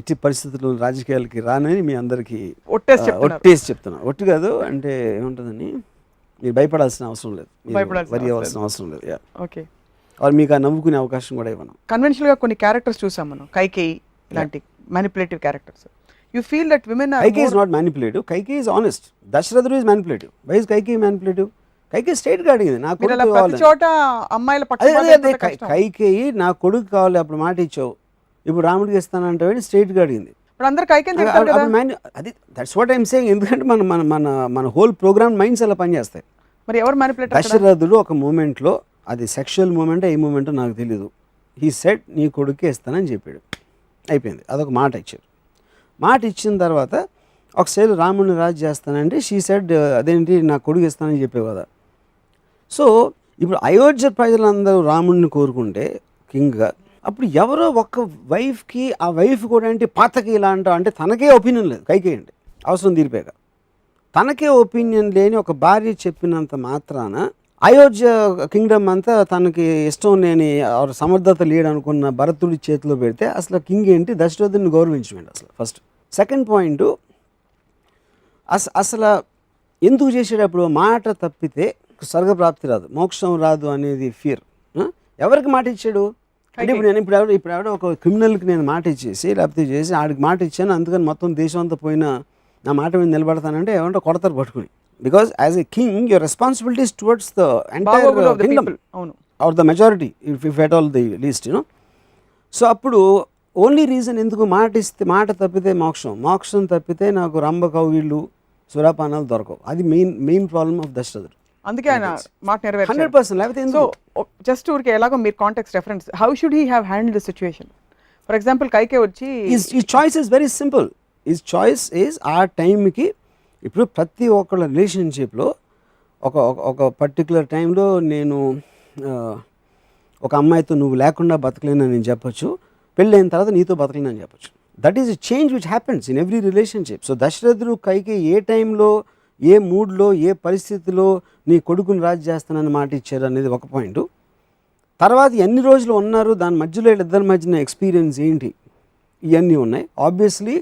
ఎట్టి పరిస్థితుల్లో రాజకీయాలకి రానని మీ అందరికీ ఒట్టేసి చెప్తున్నా. ఒట్టు కాదు అంటే ఏముంటుందని మీరు భయపడాల్సిన అవసరం లేదు, వరి అవ్వాల్సిన అవసరం లేదు. ఓకే, వాళ్ళు మీకు ఆ నవ్వుకునే అవకాశం కూడా ఇవ్వను. కన్వెన్షనల్గా కొన్ని క్యారెక్టర్స్ చూసాం మనం, కైకేయి ఇలాంటి manipulative characters. You feel that women are Kaikeyi is not manipulative. Kaikeyi is honest. Dasharatha is manipulative. Why is Kaikeyi manipulative? Kaikeyi స్ట్రైట్గా అడిగింది నా మీరు కొడుకు అలా ప్రతి కావాలి. చోట అమ్మాయిల అదే పక్షపాతం అదే అదే ఏంటంటే కష్టం. కైకేయి నా కొడుకు కావాలి, అప్పుడు మాట ఇచ్చావు, ఇప్పుడు రాముడికి ఇస్తానంటే స్ట్రైట్గా అడిగింది. ఇప్పుడు అందరు కైకేని తిడతారు కదా. అది దట్స్ వాట్ ఐఎమ్ సేయింగ్. ఎందుకంటే మన మన మన మన హోల్ ప్రోగ్రామ్ మైండ్స్ అలా పనిచేస్తాయి. మరి ఎవరు మ్యానిపులేటర్ అక్కడ? దశరథుడు ఒక మూమెంట్లో, అది సెక్షువల్ మూమెంట్ ఏ మూమెంటో నాకు తెలీదు, హీ సెడ్ నీ కొడుకే ఇస్తానని చెప్పాడు, అయిపోయింది. అదొక మాట ఇచ్చారు. మాట ఇచ్చిన తర్వాత ఒకసారి రాముడిని రాజు చేస్తానంటే షీ సెడ్ అదేంటి నా కొడుకు ఇస్తానని చెప్పావు కదా. సో ఇప్పుడు అయోధ్య ప్రజలందరూ రాముడిని కోరుకుంటే కింగ్గా, అప్పుడు ఎవరో ఒక వైఫ్కి, ఆ వైఫ్ కూడా అంటే పాతకి ఇలా అంటావు అంటే తనకే ఒపీనియన్ లేదు కైకేయి అంటే అవసరం తీరిపోయాక. తనకే ఒపీనియన్ లేని ఒక భార్య చెప్పినంత మాత్రాన అయోధ్య కింగ్డమ్ అంతా తనకి ఇష్టం లేని సమర్థత లేడు అనుకున్న భరతుడి చేతిలో పెడితే అసలు కింగ్ ఏంటి, దశరథుడిని గౌరవించమండి అసలు ఫస్ట్. సెకండ్ పాయింట్, అసలు ఎందుకు చేసేటప్పుడు మాట తప్పితే స్వర్గప్రాప్తి రాదు, మోక్షం రాదు అనేది ఫియర్. ఎవరికి మాట ఇచ్చాడు అంటే ఇప్పుడు ఎవడో ఒక క్రిమినల్కి నేను మాట ఇచ్చేసి లేకపోతే చేసి ఆడికి మాట ఇచ్చాను అందుకని మొత్తం దేశం అంతా పోయినా నా మాట మీద నిలబడతానంటే ఏమంటే కొడతారు పట్టుకుని. Because as a king your responsibilities towards the entire kingdom or the majority if at all the least you know. So అప్పుడు ఓన్లీ రీజన్ ఎందుకు మాట తప్పితే మోక్షం తప్పితే నాకు రంభ కౌగిళ్ళు సురాపానాలు దొరకవు. అది మెయిన్ ప్రాబ్లమ్ ఆఫ్ దశరథుడు. అందుకే ఆయన మాట నెరవేర్చారు 100%. లేకపోతే సో జస్ట్ ఊరికే ఎలాగో మీరు context reference, how should he have handle the situation? For example Kaikeyi వచ్చి ఈ choice is very simple. Is choice is ఆ టైంకి ఇప్పుడు ప్రతి ఒక్కళ్ళ రిలేషన్షిప్లో ఒక పర్టికులర్ టైంలో నేను ఒక అమ్మాయితో నువ్వు లేకుండా బతకలేనని నేను చెప్పొచ్చు, పెళ్ళైన తర్వాత నీతో బతకలేనని చెప్పొచ్చు. That is a change which happens in every relationship. So దశరథుడు కైకేయి ఏ టైంలో, ఏ మూడ్లో, ఏ పరిస్థితిలో నీ కొడుకుని రాజు చేస్తానని మాట ఇచ్చారు అనేది ఒక పాయింట్. తర్వాత ఎన్ని రోజులు ఉన్నారు, దాని మధ్యలో వీళ్ళిద్దరి మధ్యన ఎక్స్పీరియన్స్ ఏంటి, ఇవన్నీ ఉన్నాయి. ఆబ్వియస్లీ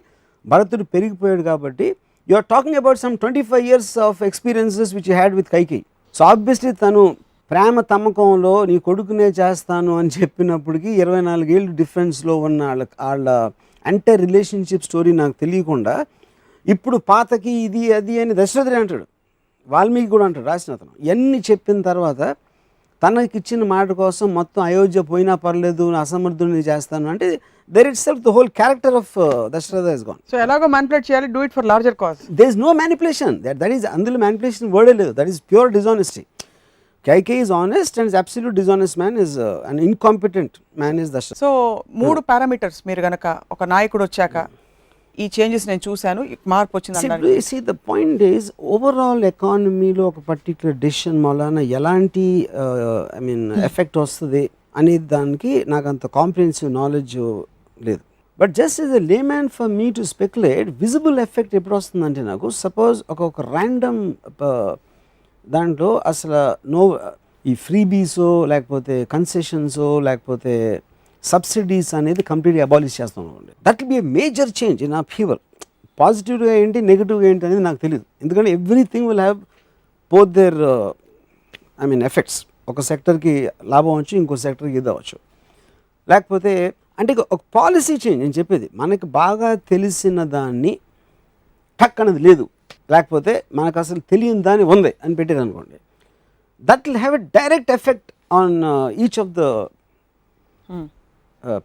భరతుడు పెరిగిపోయాడు కాబట్టి you are talking about some 25 years of experiences which you had with Kaikeyi. So obviously తను ప్రేమ తమ్మకంలో నీ కొడుకునే చేస్తాను అని చెప్పినప్పటికీ 24 ఏళ్ళు డిఫరెన్స్లో ఉన్న వాళ్ళ ఎంటైర్ రిలేషన్షిప్ స్టోరీ నాకు తెలియకుండా ఇప్పుడు పాతకి ఇది అది అని దశరథుడే అంటాడు, వాల్మీకి కూడా అంటాడు రాసిన అతను. ఇవన్నీ చెప్పిన తర్వాత తనకిచ్చిన మాట కోసం మొత్తం అయోధ్య పోయినా పర్లేదు అసమర్థుడిని చేస్తాను అంటే there itself the whole character of Dasharatha is gone. So ఎలాగో మ్యానిపులేట్ చేయాలి, do it for larger cause. There is no manipulation, that is అందులో మ్యానిపులేషన్ వర్డే లేదు, that is pure dishonesty. Kaikeyi is honest and is absolute dishonest man is an incompetent man is Dashrath. So 3 parameters మీరు గనక ఒక నాయకుడు వచ్చాక ఈ changes నేను చూశాను, మార్పు వచ్చింది. See the point is overall economy లో ఒక పర్టికులర్ డెసిషన్ మూలాన ఎలాంటి ఎఫెక్ట్ వస్తుంది అనే దానికి నాకు అంత కాంప్రిహెన్సివ్ నాలెడ్జ్ లేదు. But just as a layman for me to speculate visible effect ఎప్పుడు వస్తుందంటే నాకు సపోజ్ ఒక ర్యాండమ్ దాంట్లో అసలు ఈ ఫ్రీబీసో లేకపోతే కన్సెషన్సో లేకపోతే సబ్సిడీస్ అనేది కంప్లీట్గా అబాలిష్ చేస్తాం. That will be a major change in upheaval. పాజిటివ్గా ఏంటి నెగిటివ్గా ఏంటి అనేది నాకు తెలియదు, ఎందుకంటే everything will have both their effects. ఒక సెక్టర్కి లాభం అవచ్చు, ఇంకో సెక్టర్కి ఇది అవ్వచ్చు. లేకపోతే అంటే ఒక పాలసీ చేంజ్ నేను చెప్పేది, మనకి బాగా తెలిసిన దాన్ని టక్ అనేది లేదు, లేకపోతే మనకు అసలు తెలియని దాన్ని ఉంది అని పెట్టారు అనుకోండి, that will have a direct effect on each of the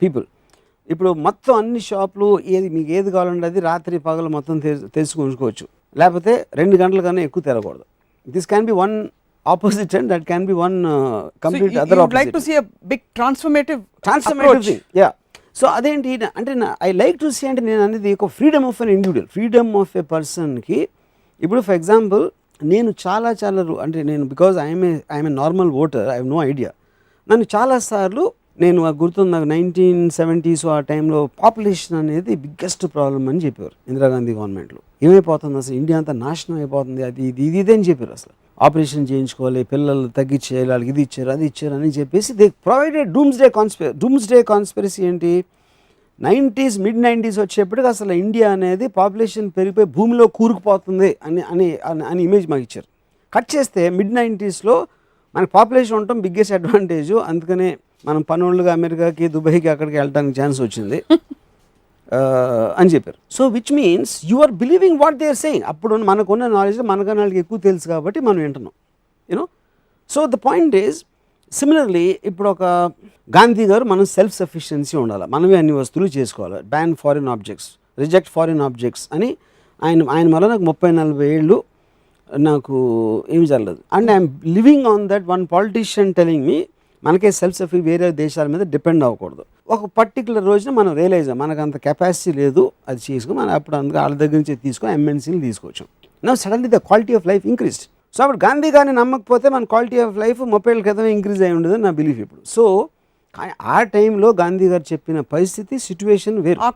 people. ఇప్పుడు మొత్తం అన్ని షాపులు మీకు ఏది కావాలంటే అది రాత్రి పగలు మొత్తం తెలుసుకుంచుకోవచ్చు, లేకపోతే 2 గంటల కన్నా ఎక్కువ తెరకూడదు. This can be one opposite and that can be one complete other opposite. Like to see a big transformative thing. Yeah. So అదేంటి అంటే ఐ లైక్ టు సీ అంటే నేను అనేది ఒక freedom of an individual, freedom of a పర్సన్కి. ఇప్పుడు for example నేను చాలా అంటే నేను because I'm a normal voter, I have no idea. నన్ను చాలాసార్లు నేను గుర్తుంది నాకు 1970s ఆ టైంలో పాపులేషన్ అనేది బిగ్గెస్ట్ ప్రాబ్లమ్ అని చెప్పారు ఇందిరాగాంధీ గవర్నమెంట్లో. ఏమైపోతుంది అసలు ఇండియా అంతా నాశనం అయిపోతుంది, అది ఇది అని చెప్పారు. అసలు ఆపరేషన్ చేయించుకోవాలి, పిల్లలు తగ్గించేయాలి, వాళ్ళకి ఇది ఇచ్చారు అది ఇచ్చారు అని చెప్పేసి దే ప్రొవైడెడ్ డూమ్స్డే కాన్స్పిరసీ ఏంటి, 90s మిడ్ 90s వచ్చేప్పటికి అసలు ఇండియా అనేది పాపులేషన్ పెరిగిపోయి భూమిలో కూరుకుపోతుంది అని ఇమేజ్ మాకు ఇచ్చారు. కట్ చేస్తే మిడ్ 90sలో మనకి పాపులేషన్ ఉండటం బిగ్గెస్ట్ అడ్వాంటేజ్, అందుకనే మనం పనులుగా అమెరికాకి దుబాయ్కి అక్కడికి వెళ్ళడానికి ఛాన్స్ వచ్చింది అని చెప్పారు. So which means you are believing what they are saying. అప్పుడు మనకున్న నాలెడ్జ్ మనకన్నా వాళ్ళకి ఎక్కువ తెలుసు కాబట్టి మనం వింటున్నాం. You know so the point is similarly ఇప్పుడు ఒక గాంధీ గారు మనం సెల్ఫ్ సఫిషియన్సీ ఉండాలి, మనమే అన్ని వస్తువులు చేసుకోవాలి, ban foreign objects, reject foreign objects అని ఆయన వల్ల నాకు 30-40 ఏళ్ళు నాకు ఏమి జరగలేదు. And I'm living on that one politician telling me మనకే సెల్ఫ్ సఫీ వేరే దేశాల మీద డిపెండ్ అవ్వకూడదు. ఒక పర్టికులర్ రోజున మనం రియలైజ్ మనకు అంత కెపాసిటీ లేదు అది చేసుకుని మనం అప్పుడు అందుకు వాళ్ళ దగ్గర నుంచి తీసుకొని ఎంఎన్సీలు తీసుకోవచ్చు. నా suddenly the quality of life increased. So అప్పుడు గాంధీ గారిని నమ్మకపోతే మన క్వాలిటీ ఆఫ్ లైఫ్ 30 ఏళ్ళ క్రితమే ఇంక్రీజ్ అయి ఉండదు నా బిలీఫ్ ఇప్పుడు. సో ఆ టైంలో గాంధీ గారు చెప్పిన పరిస్థితి సిచ్యువేషన్ వేరు, ఆ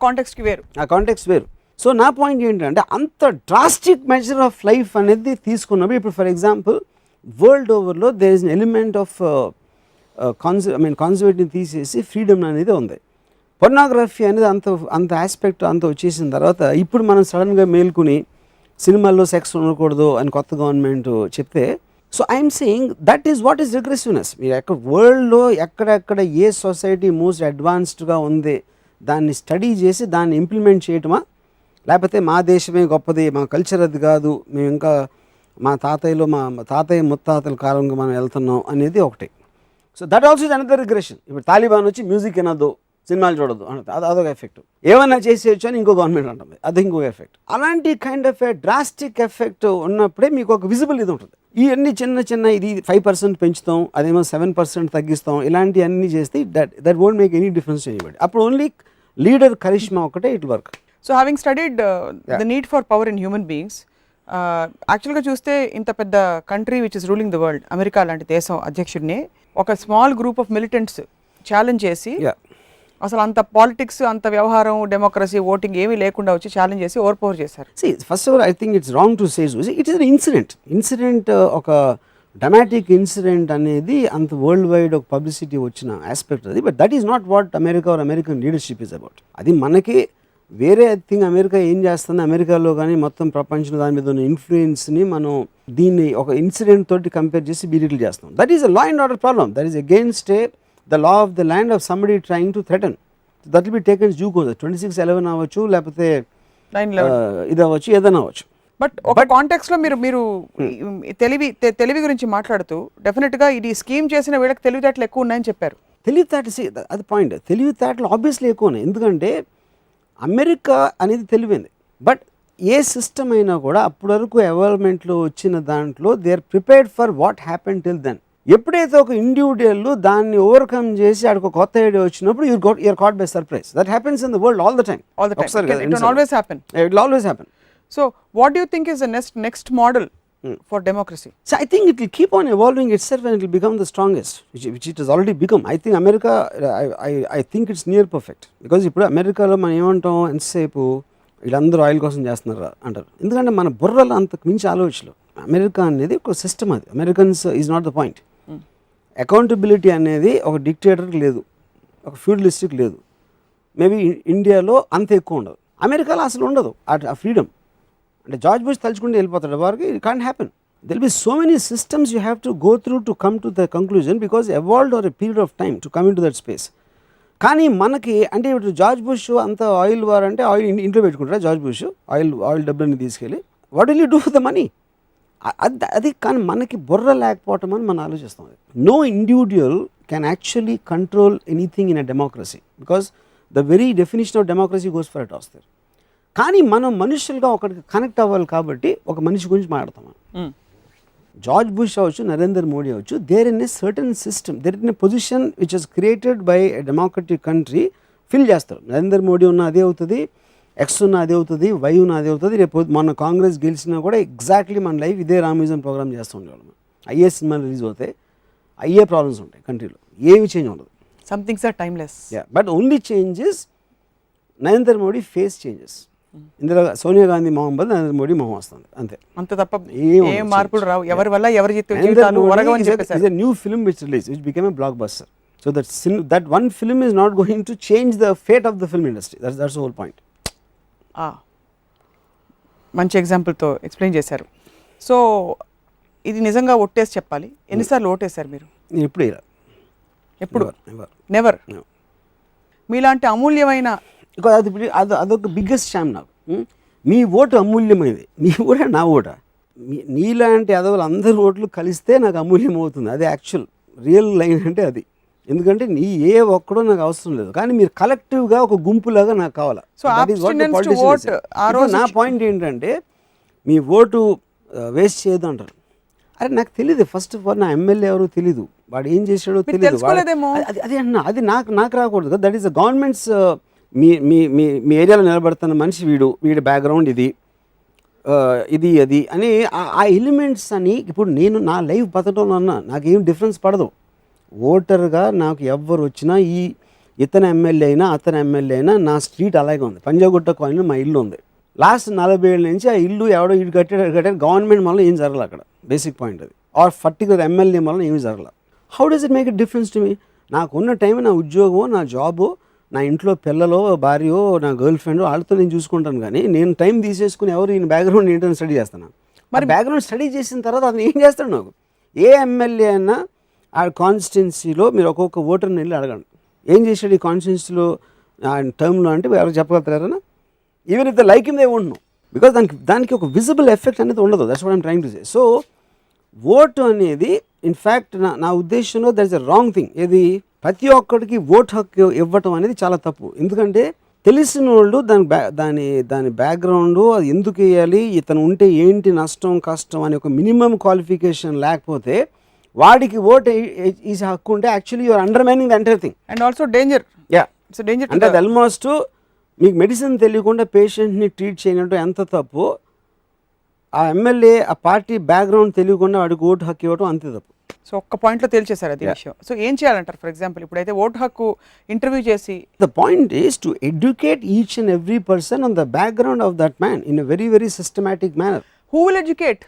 కాంటెక్స్ట్ వేరు. సో నా పాయింట్ ఏంటంటే అంత డ్రాస్టిక్ మెజర్ ఆఫ్ లైఫ్ అనేది తీసుకున్నప్పుడు ఇప్పుడు ఫర్ ఎగ్జాంపుల్ వరల్డ్ ఓవర్లో there is an element of conservative తీసేసి ఫ్రీడమ్ అనేది ఉంది. పొర్నోగ్రఫీ అనేది అంత ఆస్పెక్ట్ అంత వచ్చేసిన తర్వాత ఇప్పుడు మనం సడన్గా మేల్కొని సినిమాల్లో సెక్స్ ఉండకూడదు అని కొత్త గవర్నమెంట్ చెప్తే, so I'm saying that is what is regressiveness. మీరు ఎక్కడ వరల్డ్లో ఎక్కడెక్కడ ఏ సొసైటీ మోస్ట్ అడ్వాన్స్డ్గా ఉంది దాన్ని స్టడీ చేసి దాన్ని ఇంప్లిమెంట్ చేయటమా, లేకపోతే మా దేశమే గొప్పది, మా కల్చర్ అది కాదు, మేము ఇంకా మా తాతయ్య ముత్తాతల కాలంగా మనం వెళ్తున్నాం అనేది ఒకటి. So that also is another regression. ఇప్పుడు తాలిబాన్ వచ్చి మ్యూజిక్ వినద్దు, సినిమాలు చూడదు అంటే అదొక ఎఫెక్ట్. ఏమన్నా చేసేయచ్చు అని ఇంకో గవర్నమెంట్ అంటుంది, అది ఇంకొక ఎఫెక్ట్. అలాంటి kind of A drastic effect ఉన్నప్పుడే మీకు ఒక విజిబుల్ ఇది ఉంటుంది. ఇవన్నీ చిన్న ఇది 5% పెంచుతాం, అదేమో 7% తగ్గిస్తాం, ఇలాంటివన్నీ చేస్తే that won't make any difference anybody. అప్పుడు ఓన్లీ లీడర్ కరిష్మా ఒకటే it work. So having studied the need for power in human beings, యాక్చువల్గా చూస్తే ఇంత పెద్ద country which is ruling the world, America లాంటి దేశం అధ్యక్షుడిని ఒక small group of militants challenge చేసి అసలు అంత పాలిటిక్స్, అంత వ్యవహారం, డెమోక్రసీ, ఓటింగ్ ఏమీ లేకుండా వచ్చి ఛాలెంజ్ చేసి ఓవర్ పవర్ చేశారు. First of all I think it's wrong to say it is an incident ఒక డ్రమాటిక్ ఇన్సిడెంట్ అనేది అంత వరల్డ్ వైడ్ ఒక పబ్లిసిటీ వచ్చిన ఆస్పెక్ట్ అది. But that is not what America or American leadership is about. అది మనకి వేరే థింగ్ అమెరికా ఏం చేస్తుంది, అమెరికాలో కానీ మొత్తం ప్రపంచం దాని మీద ఉన్న ఇన్ఫ్లుయెన్స్ని మనం దీన్ని ఒక ఇన్సిడెంట్ తోటి కంపేర్ చేసి బీరిట్లు చేస్తాం. That is a law and order problem. That is against the law of the land of somebody trying to threaten. That will be taken due course. 26/11 అవ్వచ్చు, లేకపోతే ఇది అవ్వచ్చు, ఏదైనా అవ్వచ్చు. బట్ ఒక కాంటెక్స్ట్ లో మీరు తెలివి గురించి మాట్లాడుతూ డెఫినెట్గా ఇది స్కీమ్ చేసిన వీళ్ళకి తెలివితేటలు ఎక్కువ ఉన్నాయని చెప్పారు. తెలివితేటలు అది పాయింట్. తెలివితేటలు ఆబ్వియస్లీ ఎక్కువ ఉన్నాయి, ఎందుకంటే అమెరికా అనేది తెలివింది. బట్ ఏ సిస్టమ్ అయినా కూడా అప్పటి వరకు డెవలప్మెంట్లో వచ్చిన దాంట్లో they are prepared for what happen till then. ఎప్పుడైతే ఒక ఇండివిజువల్ దాన్ని ఓవర్కమ్ చేసి ఆడికి ఒక కొత్త ఐడియా వచ్చినప్పుడు you are caught by surprise. That happens in the world all the time. It will always happen. So what do you think is the next model for democracy? So I think it will keep on evolving itself and it will become the strongest, which it has already become. I think America, I think it's near perfect. Because ఇప్పుడు అమెరికాలో మనం ఏమంటాం, ఎంతసేపు వీళ్ళందరూ oil కోసం చేస్తున్నారు అంటారు. ఎందుకంటే మన బుర్రలు అంతకు మించి ఆలోచనలు. అమెరికా అనేది ఒక సిస్టమ్, అది Americans is not the point. Accountability అనేది ఒక డిక్టేటర్కి లేదు, ఒక ఫ్యూడలిస్టిక్ లేదు. మేబీ ఇండియాలో అంత ఎక్కువ ఉండదు, అమెరికాలో అసలు ఉండదు ఆ ఫ్రీడమ్. అంటే జార్జ్ బుష్ తలుచుకుంటే వెళ్ళిపోతాడు వారికి. It can't happen. There will be so many systems you have to go through to come to the conclusion because evolved over a period of time to come in to that space. కానీ మనకి అంటే ఇప్పుడు George bush అంత oil war అంటే oil ఇంట్లో పెట్టుకుంటారా George bush oil డబ్బులని తీసుకెళ్ళి what will you do for the money? అది కానీ మనకి బుర్ర లేకపోవటం అని మనం ఆలోచిస్తాం. No individual can actually control anything in a democracy because the very definition of democracy goes for it వస్తారు. కానీ మనం మనుషులుగా ఒకరికి కనెక్ట్ అవ్వాలి కాబట్టి ఒక మనిషి గురించి మాట్లాడతాం. జార్జ్ బుష్ అవ్వచ్చు, నరేంద్ర మోడీ అవ్వచ్చు, they're in a certain system, they're in a position which is created by a democratic country fill చేస్తారు. నరేంద్ర మోడీ ఉన్న అదే అవుతుంది, ఎక్స్ ఉన్న అదే అవుతుంది, వై ఉన్న అదే అవుతుంది. రేపు మన కాంగ్రెస్ గెలిచినా కూడా ఎగ్జాక్ట్లీ మన లైఫ్ ఇదే రామిజం ప్రోగ్రామ్ చేస్తూ ఉండేవాళ్ళం. అయ్యే సినిమాలు రిలీజ్ అవుతాయి, అయ్యే ప్రాబ్లమ్స్ ఉంటాయి కంట్రీలో, ఏమి చేంజ్ ఉండదు. Somethings are timeless. But only changes Narendra Modi face changes. ఇందులో సోనియా గాంధీ మొహం బదులు నరేంద్ర మోడీ మొహం వస్తుంది, అంతే. అంత తప్ప ఏం మార్పులు రావు. ఎవరి వల్ల ఎవరి జీవితాలు ఒరగవని చెప్పేసారు. It's a new film which released, which became a blockbuster. So that one film is not going to change the fate of the film industry. That's the whole point. మంచి ఎగ్జాంపుల్తో ఎక్స్ప్లెయిన్ చేశారు. సో ఇది నిజంగా ఒట్టేసి చెప్పాలి, ఎన్నిసార్లు ఓటేశారు మీరు? ఎప్పుడు? నెవర్. మీలాంటి అమూల్యమైన అదొక బిగ్గెస్ట్ షామ్ నాకు. మీ ఓటు అమూల్యమైనది, మీ ఓట నా ఓట. నీలాంటి ఎదవలు అందరి ఓట్లు కలిస్తే నాకు అమూల్యం అవుతుంది. అది యాక్చువల్ రియల్ లైన్ అంటే అది. ఎందుకంటే నీ ఏ ఒక్కడో నాకు అవసరం లేదు, కానీ మీరు కలెక్టివ్గా ఒక గుంపులాగా నాకు కావాలా. So, abstinence to vote, ఆ రోజు నా పాయింట్ ఏంటంటే మీ ఓటు వేస్ట్ చేయదు అంటారు. అరే నాకు తెలియదు, ఫస్ట్ ఆఫ్ ఆల్ నా ఎమ్మెల్యే ఎవరో తెలీదు, వాడు ఏం చేశాడో తెలియదు. తెలుసుకోలేదేమో. అది అన్న అది నాకు రాకూడదు కదా. That is the government's. మీ మీ మీ మీ ఏరియాలో నిలబడుతున్న మనిషి వీడి బ్యాక్గ్రౌండ్ ఇది అది అని ఆ ఎలిమెంట్స్ అని. ఇప్పుడు నేను నా లైఫ్ బతకడంలో అన్నా నాకేం డిఫరెన్స్ పడదు. ఓటర్గా నాకు ఎవ్వరు వచ్చినా ఇతను ఎమ్మెల్యే అయినా అతను ఎమ్మెల్యే అయినా నా స్ట్రీట్ అలాగే ఉంది. పంజాగుట్ట కాలనీ మా ఇల్లు ఉంది. లాస్ట్ 40 ఏళ్ళ నుంచి ఆ ఇల్లు ఎవడో ఇటు కట్టాడు గవర్నమెంట్ వల్ల ఏం జరగలేదు అక్కడ. బేసిక్ పాయింట్ అది. ఆర్ పర్టికులర్ ఎమ్మెల్యే వల్ల ఏమీ జరగలేదు. How does it make it difference to me? నాకున్న టైం నా ఉద్యోగమో నా జాబో నా ఇంట్లో పిల్లలో భార్యో నా గర్ల్ ఫ్రెండ్ వాళ్ళతో నేను చూసుకుంటాను. కానీ నేను టైం తీసేసుకుని ఎవరు ఈయన బ్యాక్గ్రౌండ్ ఏంటని స్టడీ చేస్తాను. మరి బ్యాక్గ్రౌండ్ స్టడీ చేసిన తర్వాత అతను ఏం చేస్తాడు నాకు? ఏ ఎమ్మెల్యే అయినా ఆ కాన్స్టిట్యున్సీలో మీరు ఒక్కొక్క ఓటర్ని వెళ్ళి అడగండి ఏం చేశాడు ఈ కాన్స్టిట్యున్సీలో టర్మ్లో అంటే ఎవరు చెప్పగలుగుతారా? Even if the like him they won't know, because దానికి ఒక విజిబుల్ ఎఫెక్ట్ అనేది ఉండదు. That's what I'm trying to say. So vote అనేది ఇన్ఫ్యాక్ట్ నా ఉద్దేశంలో that is a wrong thing. ఇది ప్రతి ఒక్కడికి ఓటు హక్కు ఇవ్వటం అనేది చాలా తప్పు. ఎందుకంటే తెలిసిన వాళ్ళు దాని బ్యాక్గ్రౌండ్ అది ఎందుకు వేయాలి, ఇతను ఉంటే ఏంటి నష్టం కష్టం అని ఒక మినిమం క్వాలిఫికేషన్ లేకపోతే వాడికి ఓటు ఈ హక్కు ఉంటే actually you are undermining the entire thing. And also danger. Yeah, అంటే అది ఆల్మోస్ట్ మీకు మెడిసిన్ తెలియకుండా పేషెంట్ని ట్రీట్ చేయనట్టు ఎంత తప్పు, ఆ ఎమ్మెల్యే ఆ పార్టీ బ్యాక్గ్రౌండ్ తెలియకుండా వాడికి ఓటు హక్కు ఇవ్వడం అంతే తప్పు. సో ఒక్క పాయింట్లో తేల్చేశారు అది విషయం. సో ఏం చేయాలంటారు? ఫర్ ఎగ్జాంపుల్ ఇప్పుడైతే ఓటు హక్కు ఇంటర్వ్యూ చేసి the point is to educate each and every person on the background of that man in a very very systematic manner. Who will educate?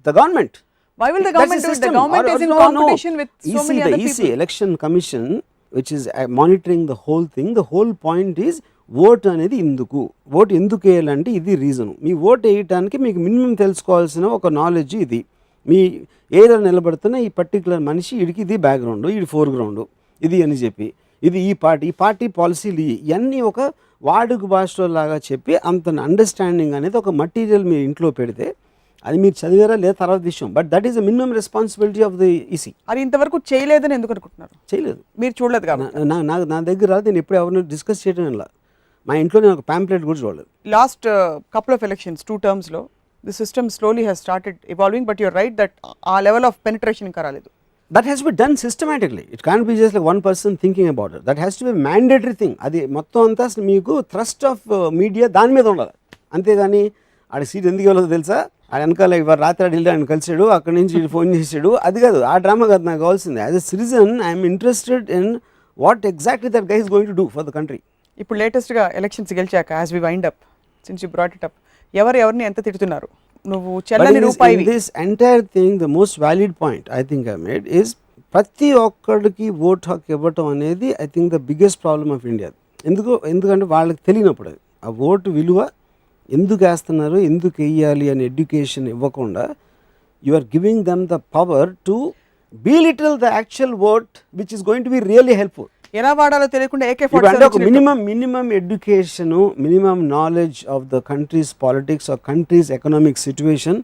The government. Why will the government do it? The government is in competition with so many other people. The election commission which is monitoring the whole thing, the whole point is vote అనేది vote ఎందుకు వేయాలంటే ఇది reason. మీ vote వేయటానికి మీకు minimum తెలుసుకోవాల్సిన ఒక knowledge ఇది. మీ ఏదో నిలబడుతున్న ఈ పర్టికులర్ మనిషి వీడికి ఇది బ్యాక్గ్రౌండ్, ఇది ఫోర్గ్రౌండ్ ఇది అని చెప్పి ఇది ఈ పార్టీ పాలసీలు ఇవన్నీ ఒక వాడుక భాషలో లాగా చెప్పి అంత అండర్స్టాండింగ్ అనేది ఒక మటీరియల్ మీరు ఇంట్లో పెడితే అది మీరు చదివారా లేదా తర్వాత విషయం. But that is the minimum responsibility of the EC. అది ఇంతవరకు చేయలేదని ఎందుకు అనుకుంటున్నారు? చేయలేదు, మీరు చూడలేదు కాబట్టి. నా దగ్గర నేను ఎప్పుడు ఎవరిని డిస్కస్ చేయడం వల్ల మా ఇంట్లో నేను ఒక ప్యాంప్లెట్ కూడా చూడలేదు. లాస్ట్ కపుల్ ఆఫ్ ఎలక్షన్స్ 2 టర్మ్స్లో the system slowly has started evolving, but you're right that ఆ లెవెల్ ఆఫ్ పెనిట్రేషన్ ఇంకా రాలేదు. That has to be done systematically. It can't be just like one person thinking about it. That has to be a mandatory thing. అది మొత్తం అంతా మీకు thrust of media దాని మీద ఉండాలి. అంతేగాని ఆడ సీట్ ఎందుకు ఇవ్వలేదు తెలుసా, ఆడ వెనకాల ఇవాళ రాత్రి ఆడ వెళ్ళి ఆయన కలిసాడు, అక్కడి నుంచి ఫోన్ చేసాడు, అది కాదు, ఆ డ్రామా కాదు నాకు కావాల్సింది. As a citizen I'm interested in what exactly that guy is going to do for the country. ఇప్పుడు లేటెస్ట్గా ఎలక్షన్స్ గెలిచాక as we wind up since you brought it up, ఎవరిని ఎంత తిడుతున్నారు? నువ్వు చెల్లని రూపాయి. This entire thing the most valid point I think I made is ప్రతి ఒక్కడికి ఓట్ హక్కు ఇవ్వటం అనేది I think the biggest problem of India. ఎందుకంటే వాళ్ళకి తెలియనప్పుడు అది ఆ ఓటు విలువ ఎందుకు వేస్తున్నారు, ఎందుకు వేయాలి అని ఎడ్యుకేషన్ ఇవ్వకుండా you are giving them the power to belittle the actual vote which is going to be really helpful. ఎలా వాడాలో తెలియకుండా minimum education, minimum knowledge of the country's politics or country's economic situation,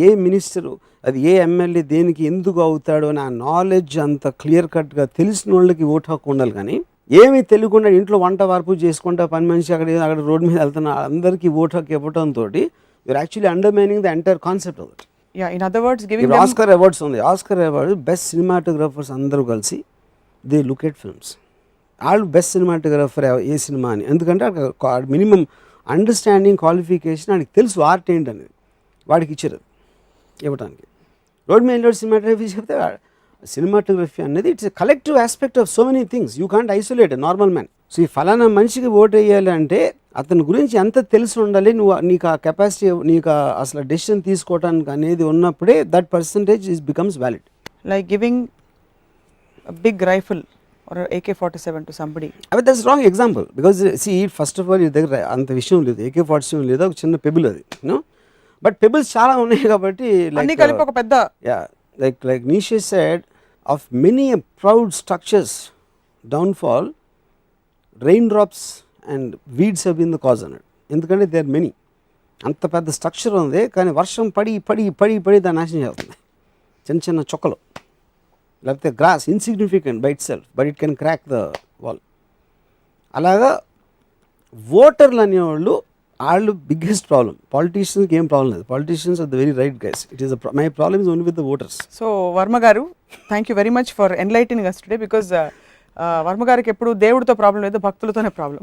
ఏ minister అది ఏ MLA దేనికి ఎందుకు అవుతాడు అని ఆ నాలెడ్జ్ అంత క్లియర్ కట్గా తెలిసిన వాళ్ళకి ఓటు హక్కు ఉండాలి. కానీ ఏమీ తెలియకుండా ఇంట్లో వంట వార్పు చేసుకుంటా పని మనిషి అక్కడ రోడ్డు మీద వెళ్తున్న అందరికీ ఓటు హక్కు ఇవ్వడంతో you are actually undermining the entire concept of it. In other words giving Oscar awards ఉంది. ఆస్కర్ అవార్డు బెస్ట్ సినిమాటోగ్రాఫర్స్ అందరూ కలిసి దే లుక్ ఎట్ ఫిల్మ్స్. వాళ్ళు బెస్ట్ సినిమాటోగ్రాఫర్ ఏ సినిమా అని, ఎందుకంటే మినిమం అండర్స్టాండింగ్ క్వాలిఫికేషన్ వాడికి తెలుసు ఆర్ట్ ఏంటనేది, వాడికి ఇచ్చారు ఇవ్వడానికి. రోడ్ మీద సినిమాటోగ్రఫీ చెప్తే సినిమాటోగ్రఫీ అనేది it's a collective aspect of so many things. You can't isolate normal man. So ఈ ఫలానా మనిషికి ఓటు వేయాలి అంటే అతని గురించి ఎంత తెలిసి ఉండాలి, నీకు ఆ కెపాసిటీ, నీకు అసలు డెసిషన్ తీసుకోవడానికి అనేది ఉన్నప్పుడే that percentage is becomes valid. Like giving a big rifle or AK-47 to somebody. I mean, that's wrong example because see, first of all, దగ్గర అంత విషయం లేదు, AK-47 లేదు, ఒక చిన్న పెబుల్ అది, బట్ పెబుల్స్ చాలా ఉన్నాయి కాబట్టి అన్ని కలిపి ఒక పెద్ద like Nietzsche said, of many a proud structures downfall, raindrops and weeds have been the cause అన్నాడు. ఎందుకంటే దే ఆర్ మెనీ. అంత పెద్ద స్ట్రక్చర్ ఉంది, కానీ వర్షం పడి పడి పడి పడి దాన్ని నాశనం చేస్తుంది. చిన్న చిన్న చుక్కలు, లేకపోతే grass insignificant by itself but it can crack the wall. అలాగా ఓటర్లు అనేవాళ్ళు వాళ్ళు బిగ్గెస్ట్ ప్రాబ్లం. పాలిటీషియన్స్కి ఏం ప్రాబ్లం లేదు. Politicians are the very right guys. It is my problem is only with the voters. So Varma garu, thank you very much for enlightening us today. Because Varma గారికి ఎప్పుడు దేవుడితో problem లేదు, భక్తులతోనే ప్రాబ్లం.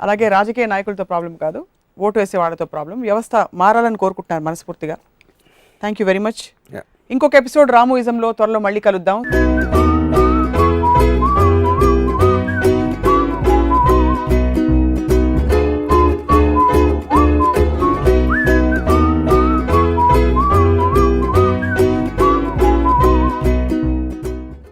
అలాగే రాజకీయ నాయకులతో ప్రాబ్లం కాదు, ఓటు వేసే వాళ్ళతో ప్రాబ్లం. వ్యవస్థ మారాలని కోరుకుంటున్నారు మనస్ఫూర్తిగా. Thank you very much. ఇంకొక ఎపిసోడ్ రామోయిజంలో త్వరలో మళ్ళీ కలుద్దాం.